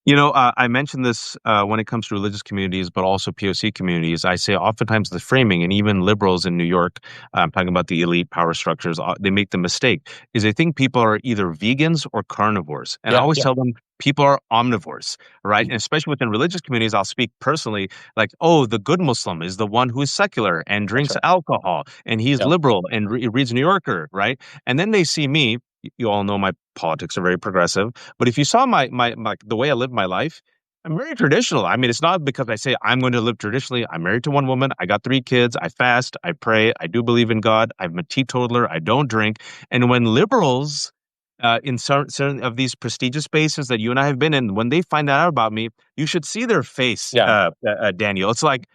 I mentioned this when it comes to religious communities, but also POC communities. I say oftentimes the framing, and even liberals in New York, I'm talking about the elite power structures, they make the mistake, is they think people are either vegans or carnivores. And I Yeah, always yeah. tell them people are omnivores, right? Mm. And especially within religious communities, I'll speak personally like, oh, the good Muslim is the one who is secular and That's drinks right. alcohol, and he's Yeah, liberal and reads New Yorker, right? And then they see me. You all know my politics are very progressive. But if you saw my the way I live my life, I'm very traditional. I mean, it's not because I say I'm going to live traditionally. I'm married to one woman. I got 3 kids. I fast. I pray. I do believe in God. I'm a teetotaler. I don't drink. And when liberals in certain of these prestigious spaces that you and I have been in, when they find out about me, you should see their face, yeah, Daniel. It's like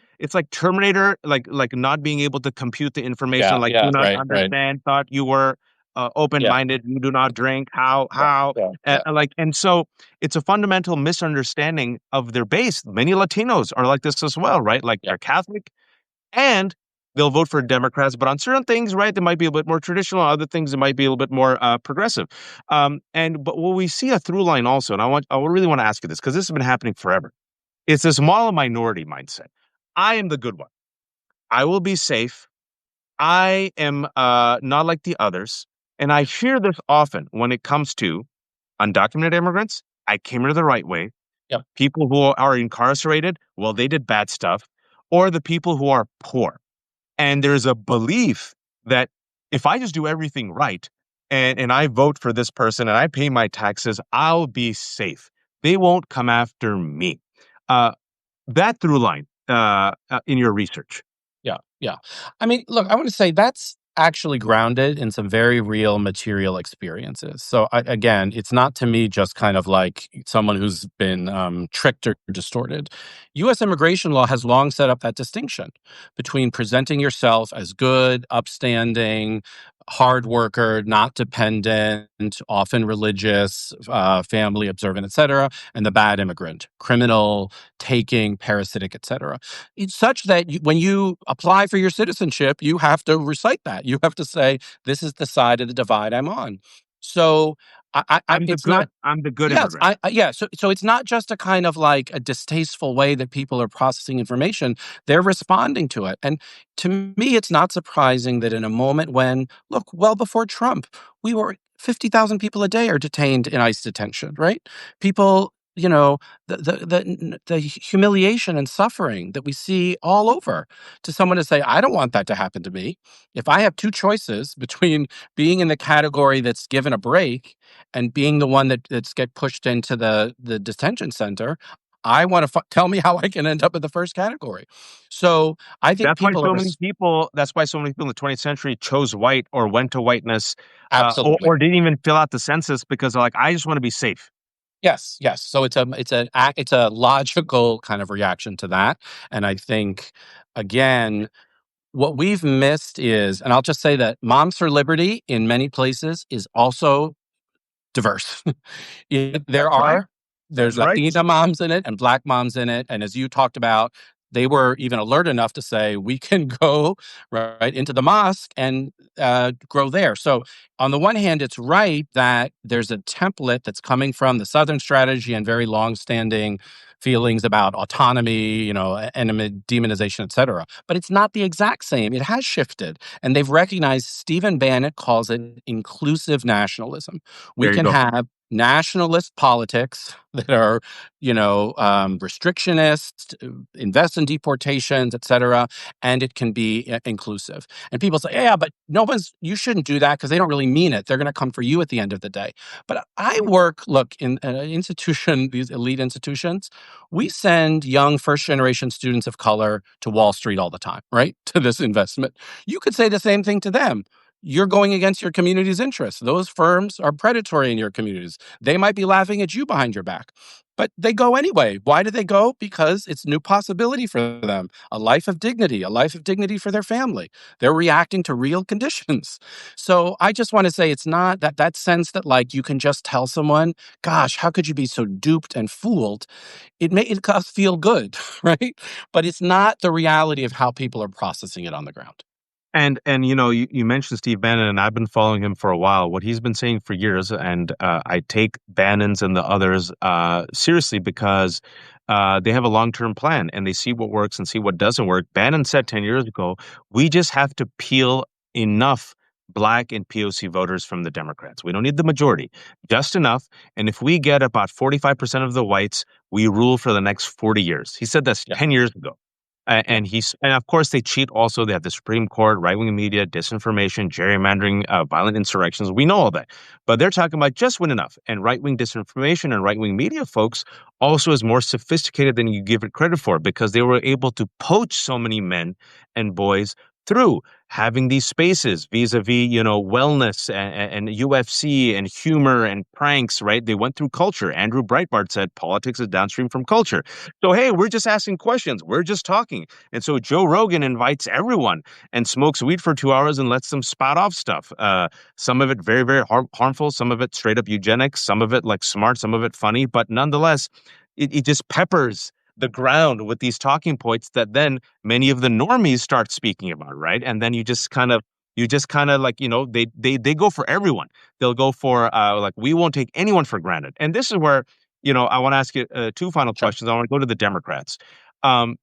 Terminator, like not being able to compute the information, yeah, like do yeah. not Right, right. understand, thought you were Yeah, open-minded, you do not drink. yeah, How, yeah, yeah, and so it's a fundamental misunderstanding of their base. Many Latinos are like this as well, right? Like yeah, they're Catholic and they'll vote for Democrats, but on certain things, right, they might be a bit more traditional. On other things, it might be a little bit more progressive. But what we see a through line also, and I really want to ask you this because this has been happening forever. It's this moral minority mindset. I am the good one. I will be safe. I am not like the others. And I hear this often when it comes to undocumented immigrants. I came here the right way. yeah, People who are incarcerated, well, they did bad stuff. Or the people who are poor. And there's a belief that if I just do everything right and I vote for this person and I pay my taxes, I'll be safe. They won't come after me. Uh, that through line in your research. yeah, yeah. I mean, look, I want to say that's actually grounded in some very real material experiences. So again, it's not to me just kind of like someone who's been tricked or distorted. U.S. immigration law has long set up that distinction between presenting yourself as good, upstanding, hard worker, not dependent, often religious, family observant, etc., and the bad immigrant, criminal, taking, parasitic, etc. It's such that when you apply for your citizenship, you have to recite that. You have to say, "This is the side of the divide I'm on." So, it's not. I'm the good Yes, immigrant. yeah. So it's not just a kind of like a distasteful way that people are processing information. They're responding to it, and to me, it's not surprising that in a moment when, look, well before Trump, we were 50,000 people a day are detained in ICE detention, right? People, the humiliation and suffering that we see all over. To someone to say, I don't want that to happen to me. If I have two choices between being in the category that's given a break and being the one that's get pushed into the detention center, I want to tell me how I can end up in the first category. So I think people are That's why so many people in the 20th century chose white or went to whiteness, absolutely. or didn't even fill out the census because they're like, I just want to be safe. Yes, yes. So it's a logical kind of reaction to that, and I think again, what we've missed is, and I'll just say that Moms for Liberty in many places is also diverse. There That's right. there's That's right. Latina moms in it and Black moms in it, and as you talked about, they were even alert enough to say we can go right into the mosque and grow there. So on the one hand, it's right that there's a template that's coming from the Southern strategy and very long-standing feelings about autonomy, enemy demonization, et cetera. But it's not the exact same. It has shifted. And they've recognized, Stephen Bannon calls it inclusive nationalism. We There you can go. have nationalist politics that are, restrictionist, invest in deportations, et cetera, and it can be inclusive. And people say, yeah, but you shouldn't do that because they don't really mean it. They're going to come for you at the end of the day. But look, in an institution, these elite institutions, we send young first generation students of color to Wall Street all the time, right? To this investment. You could say the same thing to them. You're going against your community's interests. Those firms are predatory in your communities. They might be laughing at you behind your back, but they go anyway. Why do they go? Because it's new possibility for them, a life of dignity for their family. They're reacting to real conditions. So I just want to say it's not that sense that like you can just tell someone, gosh, how could you be so duped and fooled? It us feel good, right? But it's not the reality of how people are processing it on the ground. And you mentioned Steve Bannon, and I've been following him for a while. What he's been saying for years, and I take Bannon's and the others seriously because they have a long-term plan and they see what works and see what doesn't work. Bannon said 10 years ago, we just have to peel enough Black and POC voters from the Democrats. We don't need the majority, just enough. And if we get about 45% of the whites, we rule for the next 40 years. He said this Yeah, 10 years ago. yeah, And of course they cheat also. They have the Supreme Court, right wing media, disinformation, gerrymandering, violent insurrections. We know all that. But they're talking about just win enough. And right wing disinformation and right wing media folks also is more sophisticated than you give it credit for because they were able to poach so many men and boys through having these spaces vis-a-vis, wellness and UFC and humor and pranks, right? They went through culture. Andrew Breitbart said politics is downstream from culture. So, hey, we're just asking questions. We're just talking. And so Joe Rogan invites everyone and smokes weed for 2 hours and lets them spout off stuff. Some of it very, very harmful. Some of it straight up eugenics. Some of it like smart. Some of it funny. But nonetheless, it just peppers the ground with these talking points that then many of the normies start speaking about, right? And then you just kind of like, they go for everyone. They'll go for like, we won't take anyone for granted. And this is where I want to ask you two final sure. questions. I want to go to the Democrats. The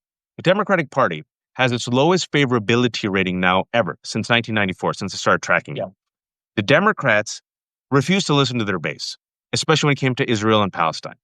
Democratic Party has its lowest favorability rating now ever since 1994, since it started tracking it. Yeah. The Democrats refused to listen to their base, especially when it came to Israel and Palestine.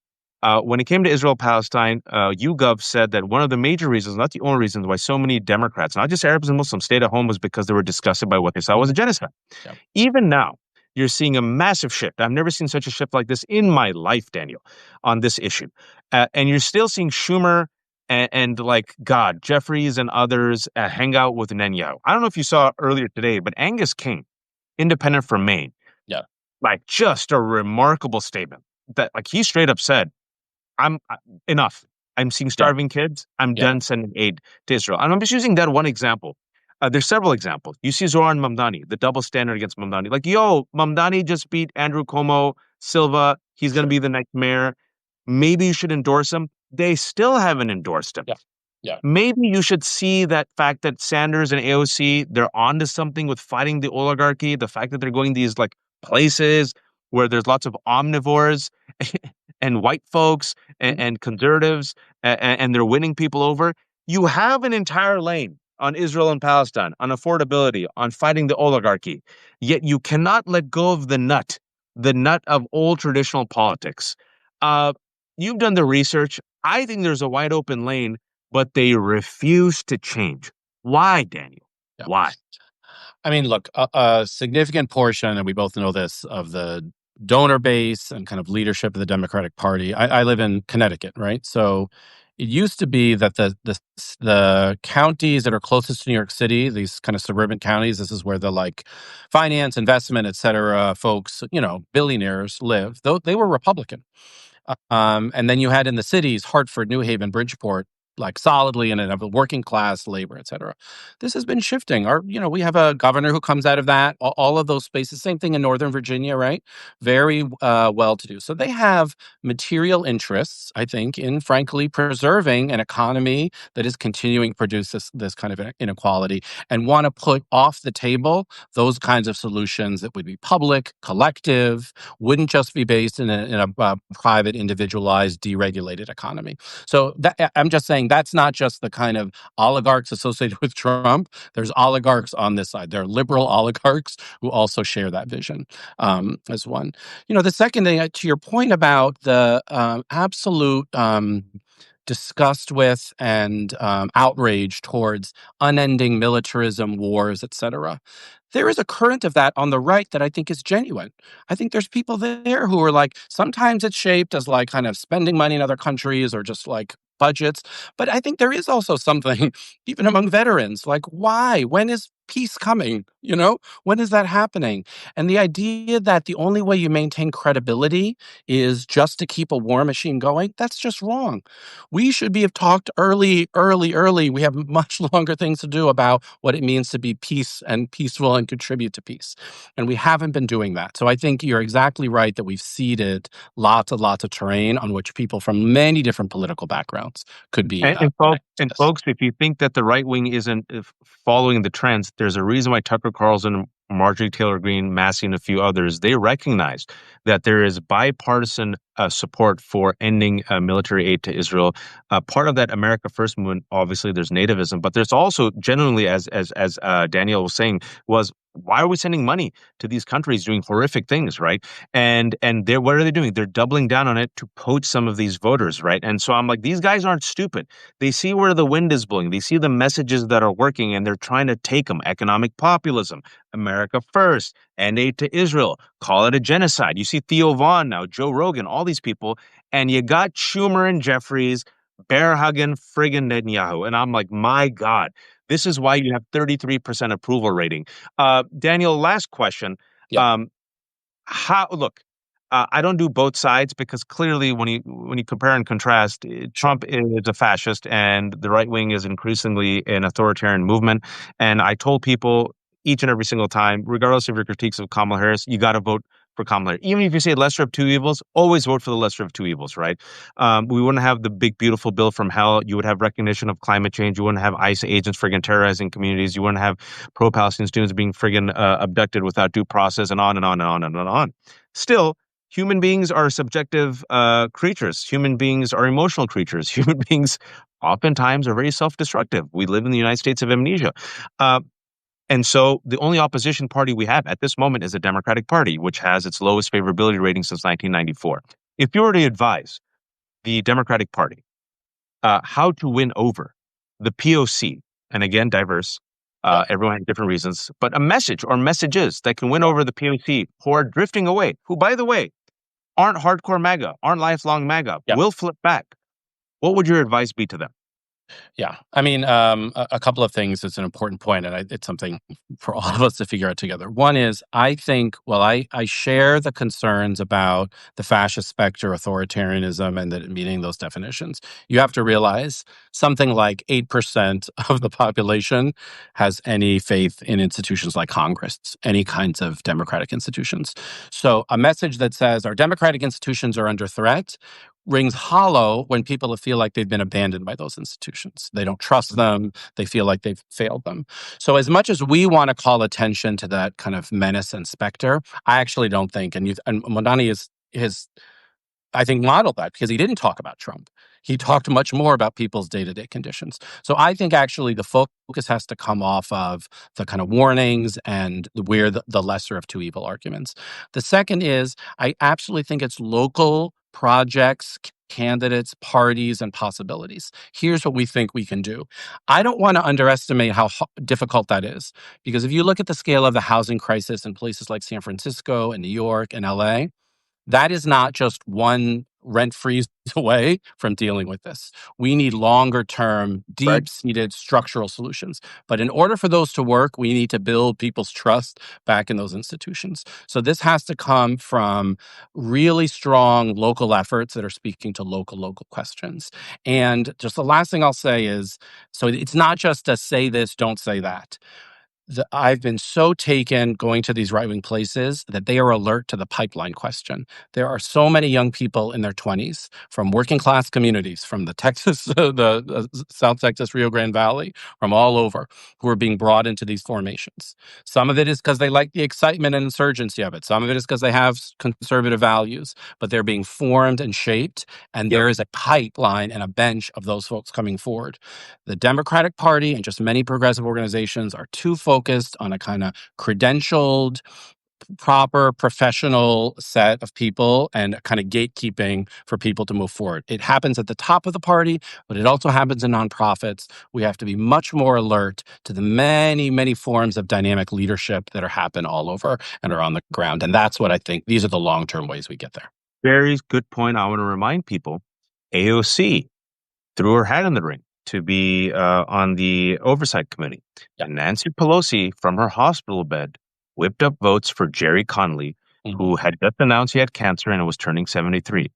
When it came to Israel Palestine, YouGov said that one of the major reasons, not the only reasons, why so many Democrats, not just Arabs and Muslims, stayed at home was because they were disgusted by what they saw was a genocide. Yeah. Even now, you're seeing a massive shift. I've never seen such a shift like this in my life, Daniel, on this issue. And you're still seeing Schumer and like God, Jeffries and others hang out with Netanyahu. I don't know if you saw earlier today, but Angus King, independent from Maine, Yeah. like just a remarkable statement that like he straight up said, I'm enough. I'm seeing Yeah. starving kids. I'm Yeah. done sending aid to Israel. And I'm just using that one example. There's several examples. You see Zoran Mamdani, the double standard against Mamdani. Like, yo, Mamdani just beat Andrew Cuomo, Silva. He's going to Sure. be the next mayor. Maybe you should endorse him. They still haven't endorsed him. Yeah. Yeah. Maybe you should see that fact that Sanders and AOC, they're onto something with fighting the oligarchy. The fact that they're going these like places where there's lots of omnivores and white folks Mhm. and conservatives, and they're winning people over. You have an entire lane on Israel and Palestine, on affordability, on fighting the oligarchy. Yet you cannot let go of the nut of old traditional politics. Uh, you've done the research. I think there's a wide open lane, but they refuse to change. Why, Daniel? Yeah. Why? I mean, look, a significant portion, and we both know this, of the donor base and kind of leadership of the Democratic Party. I live in Connecticut, right? So it used to be that the counties that are closest to New York City, these kind of suburban counties, this is where the like finance, investment, et cetera, folks, billionaires live. Though they were Republican. And then you had in the cities, Hartford, New Haven, Bridgeport. like solidly in a working class labor, et cetera. This has been shifting. We have a governor who comes out of that, all of those spaces. Same thing in Northern Virginia, right? Very well to do. So they have material interests, I think, in frankly preserving an economy that is continuing to produce this kind of inequality, and want to put off the table those kinds of solutions that would be public, collective, wouldn't just be based in a private, individualized, deregulated economy. So I'm just saying that's not just the kind of oligarchs associated with Trump. There's oligarchs on this side. There are liberal oligarchs who also share that vision as one. The second thing, to your point about the absolute disgust with and outrage towards unending militarism, wars, etc. There is a current of that on the right that I think is genuine. I think there's people there who are like, sometimes it's shaped as like kind of spending money in other countries or just like budgets. But I think there is also something, even among veterans, like, why? When is peace coming? When is that happening? And the idea that the only way you maintain credibility is just to keep a war machine going, that's just wrong. We should have talked early, early, early. We have much longer things to do about what it means to be peace and peaceful and contribute to peace. And we haven't been doing that. So I think you're exactly right that we've ceded lots and lots of terrain on which people from many different political backgrounds could be connected to this. Folks, if you think that the right wing isn't following the trends, there's a reason why Tucker Carlson, Marjorie Taylor Greene, Massey, and a few others, they recognize that there is bipartisan support for ending military aid to Israel. Part of that America First movement, obviously, there's nativism, but there's also genuinely, as Daniel was saying, was why are we sending money to these countries doing horrific things, right? And what are they doing? They're doubling down on it to poach some of these voters, right? And so I'm like, these guys aren't stupid. They see where the wind is blowing. They see the messages that are working, and they're trying to take them. Economic populism, America First, end aid to Israel, call it a genocide. You see Theo Vaughn now, Joe Rogan, all these people, and you got Schumer and Jeffries, bear hugging friggin' Netanyahu. And I'm like, my God, this is why you have 33% approval rating. Daniel, last question. Yeah. Um, look, I don't do both sides because clearly when you compare and contrast, Trump is a fascist and the right wing is increasingly an authoritarian movement. And I told people each and every single time, regardless of your critiques of Kamala Harris, you got to vote for Kamala Harris. Even if you say lesser of two evils, always vote for the lesser of two evils, right? We wouldn't have the big, beautiful bill from hell. You would have recognition of climate change. You wouldn't have ICE agents friggin' terrorizing communities. You wouldn't have pro-Palestinian students being friggin' abducted without due process, and on and on and on and on. Still, human beings are subjective creatures. Human beings are emotional creatures. Human beings oftentimes are very self-destructive. We live in the United States of amnesia. And so the only opposition party we have at this moment is the Democratic Party, which has its lowest favorability rating since 1994. If you were to advise the Democratic Party how to win over the POC, and again, diverse, everyone has different reasons, but a message or messages that can win over the POC who are drifting away, who, by the way, aren't hardcore MAGA, aren't lifelong MAGA, Yeah. will flip back, what would your advice be to them? Yeah. I mean, a couple of things. It's an important point, and it's something for all of us to figure out together. One is, I think, I share the concerns about the fascist specter, authoritarianism, and that meeting those definitions. You have to realize something like 8% of the population has any faith in institutions like Congress, any kinds of democratic institutions. So a message that says our democratic institutions are under threat rings hollow when people feel like they've been abandoned by those institutions. They don't trust them. They feel like they've failed them. So as much as we want to call attention to that kind of menace and specter, I actually don't think, and Mondani is I think, modeled that because he didn't talk about Trump. He talked much more about people's day-to-day conditions. So I think actually the focus has to come off of the kind of warnings and where the lesser of two evil arguments. The second is I absolutely think it's local projects, candidates, parties, and possibilities. Here's what we think we can do. I don't want to underestimate how difficult that is, because if you look at the scale of the housing crisis in places like San Francisco and New York and LA, that is not just one rent-free away from dealing with this. We need longer-term, Right. deep-seated structural solutions. But in order for those to work, we need to build people's trust back in those institutions. So this has to come from really strong local efforts that are speaking to local questions. And just the last thing I'll say is, so it's not just a say this, don't say that. I've been so taken going to these right wing places that they are alert to the pipeline question. There are so many young people in their 20s from working class communities, from the Texas, South Texas, Rio Grande Valley, from all over, who are being brought into these formations. Some of it is because they like the excitement and insurgency of it. Some of it is because they have conservative values, but they're being formed and shaped. And Yep. there is a pipeline and a bench of those folks coming forward. The Democratic Party and just many progressive organizations are too focused on a kind of credentialed, proper, professional set of people and kind of gatekeeping for people to move forward. It happens at the top of the party, but it also happens in nonprofits. We have to be much more alert to the many forms of dynamic leadership that are happen all over and are on the ground. And that's what I think, these are the long-term ways we get there. Very good point. I want to remind people, AOC threw her hat in the ring to be on the oversight committee. Yeah. And Nancy Pelosi, from her hospital bed, whipped up votes for Jerry Connolly, Mhm. who had just announced he had cancer and was turning 73.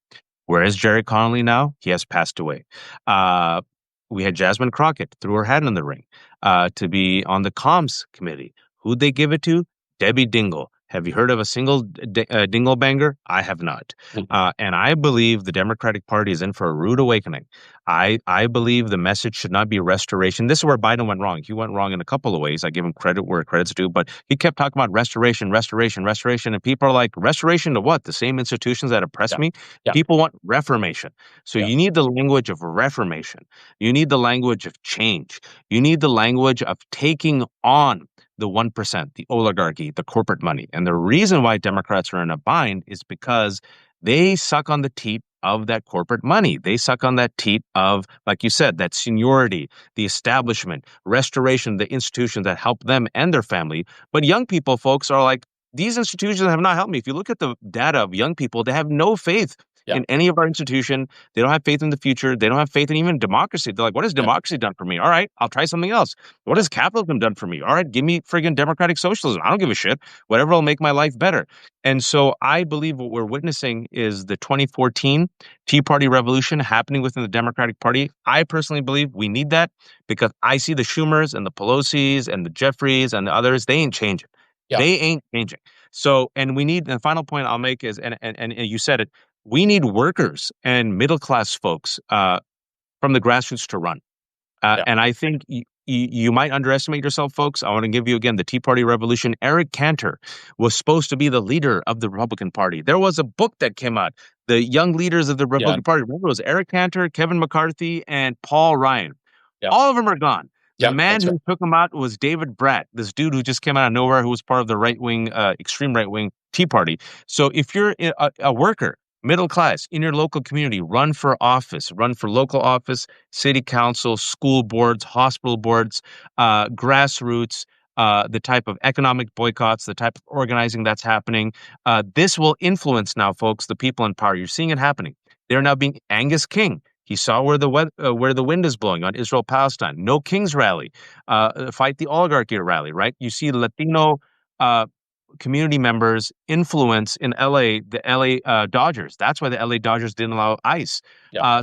Where is Jerry Connolly now? He has passed away. Uh, we had Jasmine Crockett threw her hat in the ring to be on the comms committee. Who'd they give it to? Debbie Dingle. Have you heard of a single Dingle banger? I have not. Mhm. And I believe the Democratic Party is in for a rude awakening. I believe the message should not be restoration. This is where Biden went wrong. He went wrong in a couple of ways. I give him credit where credit's due, but he kept talking about restoration, restoration, restoration. And people are like, restoration to what? The same institutions that oppress Yeah. me? Yeah. People want reformation. So Yeah. you need the language of reformation. You need the language of change. You need the language of taking on the 1%, the oligarchy, the corporate money. And the reason why Democrats are in a bind is because they suck on the teat of that corporate money. They suck on that teat of, like you said, that seniority, the establishment, restoration, the institutions that help them and their family. But young people, folks, are like, these institutions have not helped me. If you look at the data of young people, they have no faith Yeah. in any of our institution. They don't have faith in the future. They don't have faith in even democracy. They're like, what has Yeah. democracy done for me? All right, I'll try something else. What Yeah. has capitalism done for me? All right, give me friggin' democratic socialism. I don't give a shit. Whatever will make my life better. And so I believe what we're witnessing is the 2014 Tea Party revolution happening within the Democratic Party. I personally believe we need that because I see the Schumers and the Pelosi's and the Jeffries and the others, they ain't changing. Yeah. They ain't changing. So, and we need, the final point I'll make is, and you said it, we need workers and middle class folks from the grassroots to run. Yeah. And I think you might underestimate yourself, folks. I want to give you again the Tea Party revolution. Eric Cantor was supposed to be the leader of the Republican Party. There was a book that came out, The Young Leaders of the Yeah. Republican Party. Remember, it was Eric Cantor, Kevin McCarthy, and Paul Ryan. Yeah. All of them are gone. The Yeah. man That's right. who took him out was David Bratt, this dude who just came out of nowhere, who was part of the right wing, extreme right wing Tea Party. So if you're a worker, middle class in your local community, run for office, run for local office, city council, school boards, hospital boards, grassroots, the type of economic boycotts, the type of organizing that's happening. This will influence now, folks, the people in power. You're seeing it happening. They're now being Angus King. He saw where the wind is blowing on Israel Palestine. No King's rally, fight the oligarchy rally. Right? You see Latino community members influence in LA, the LA Dodgers. That's why the LA Dodgers didn't allow ICE. Yeah.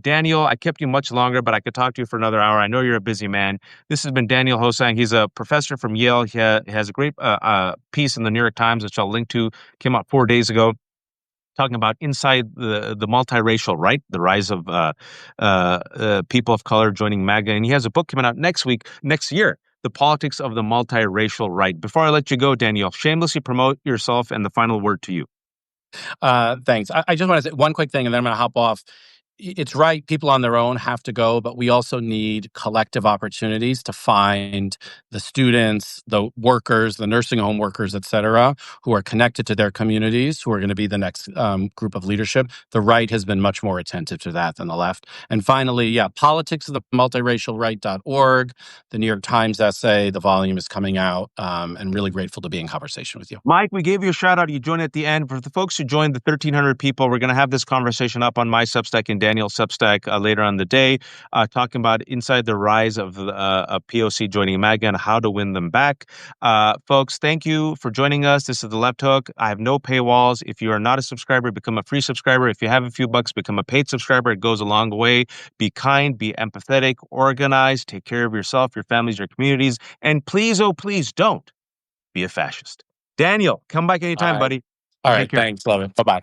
Daniel, I kept you much longer, but I could talk to you for another hour. I know you're a busy man. This has been Daniel HoSang. He's a professor from Yale. He has a great piece in the New York Times, which I'll link to, came out 4 days ago, talking about inside the multiracial right, the rise of people of color joining MAGA. And he has a book coming out next year, The Politics of the Multiracial Right. Before I let you go, Daniel, shamelessly promote yourself and the final word to you. Thanks. I just want to say one quick thing, and then I'm going to hop off. it's right. People on their own have to go, but we also need collective opportunities to find the students, the workers, the nursing home workers, et cetera, who are connected to their communities, who are going to be the next group of leadership. The right has been much more attentive to that than the left. And finally, yeah, politics of the multiracialright.org, the New York Times essay, the volume is coming out, and really grateful to be in conversation with you. Mike, we gave you a shout out. You joined at the end. For the folks who joined, the 1,300 people, we're going to have this conversation up on my Substack and Daniel's Substack later on the day, talking about inside the rise of POC joining MAGA and how to win them back. Folks, thank you for joining us. This is The Left Hook. I have no paywalls. If you are not a subscriber, become a free subscriber. If you have a few bucks, become a paid subscriber. It goes a long way. Be kind, be empathetic, organize, take care of yourself, your families, your communities, and please, oh, please don't be a fascist. Daniel, come back All anytime, right. buddy. All Take right. care. Thanks. Love it. Bye-bye.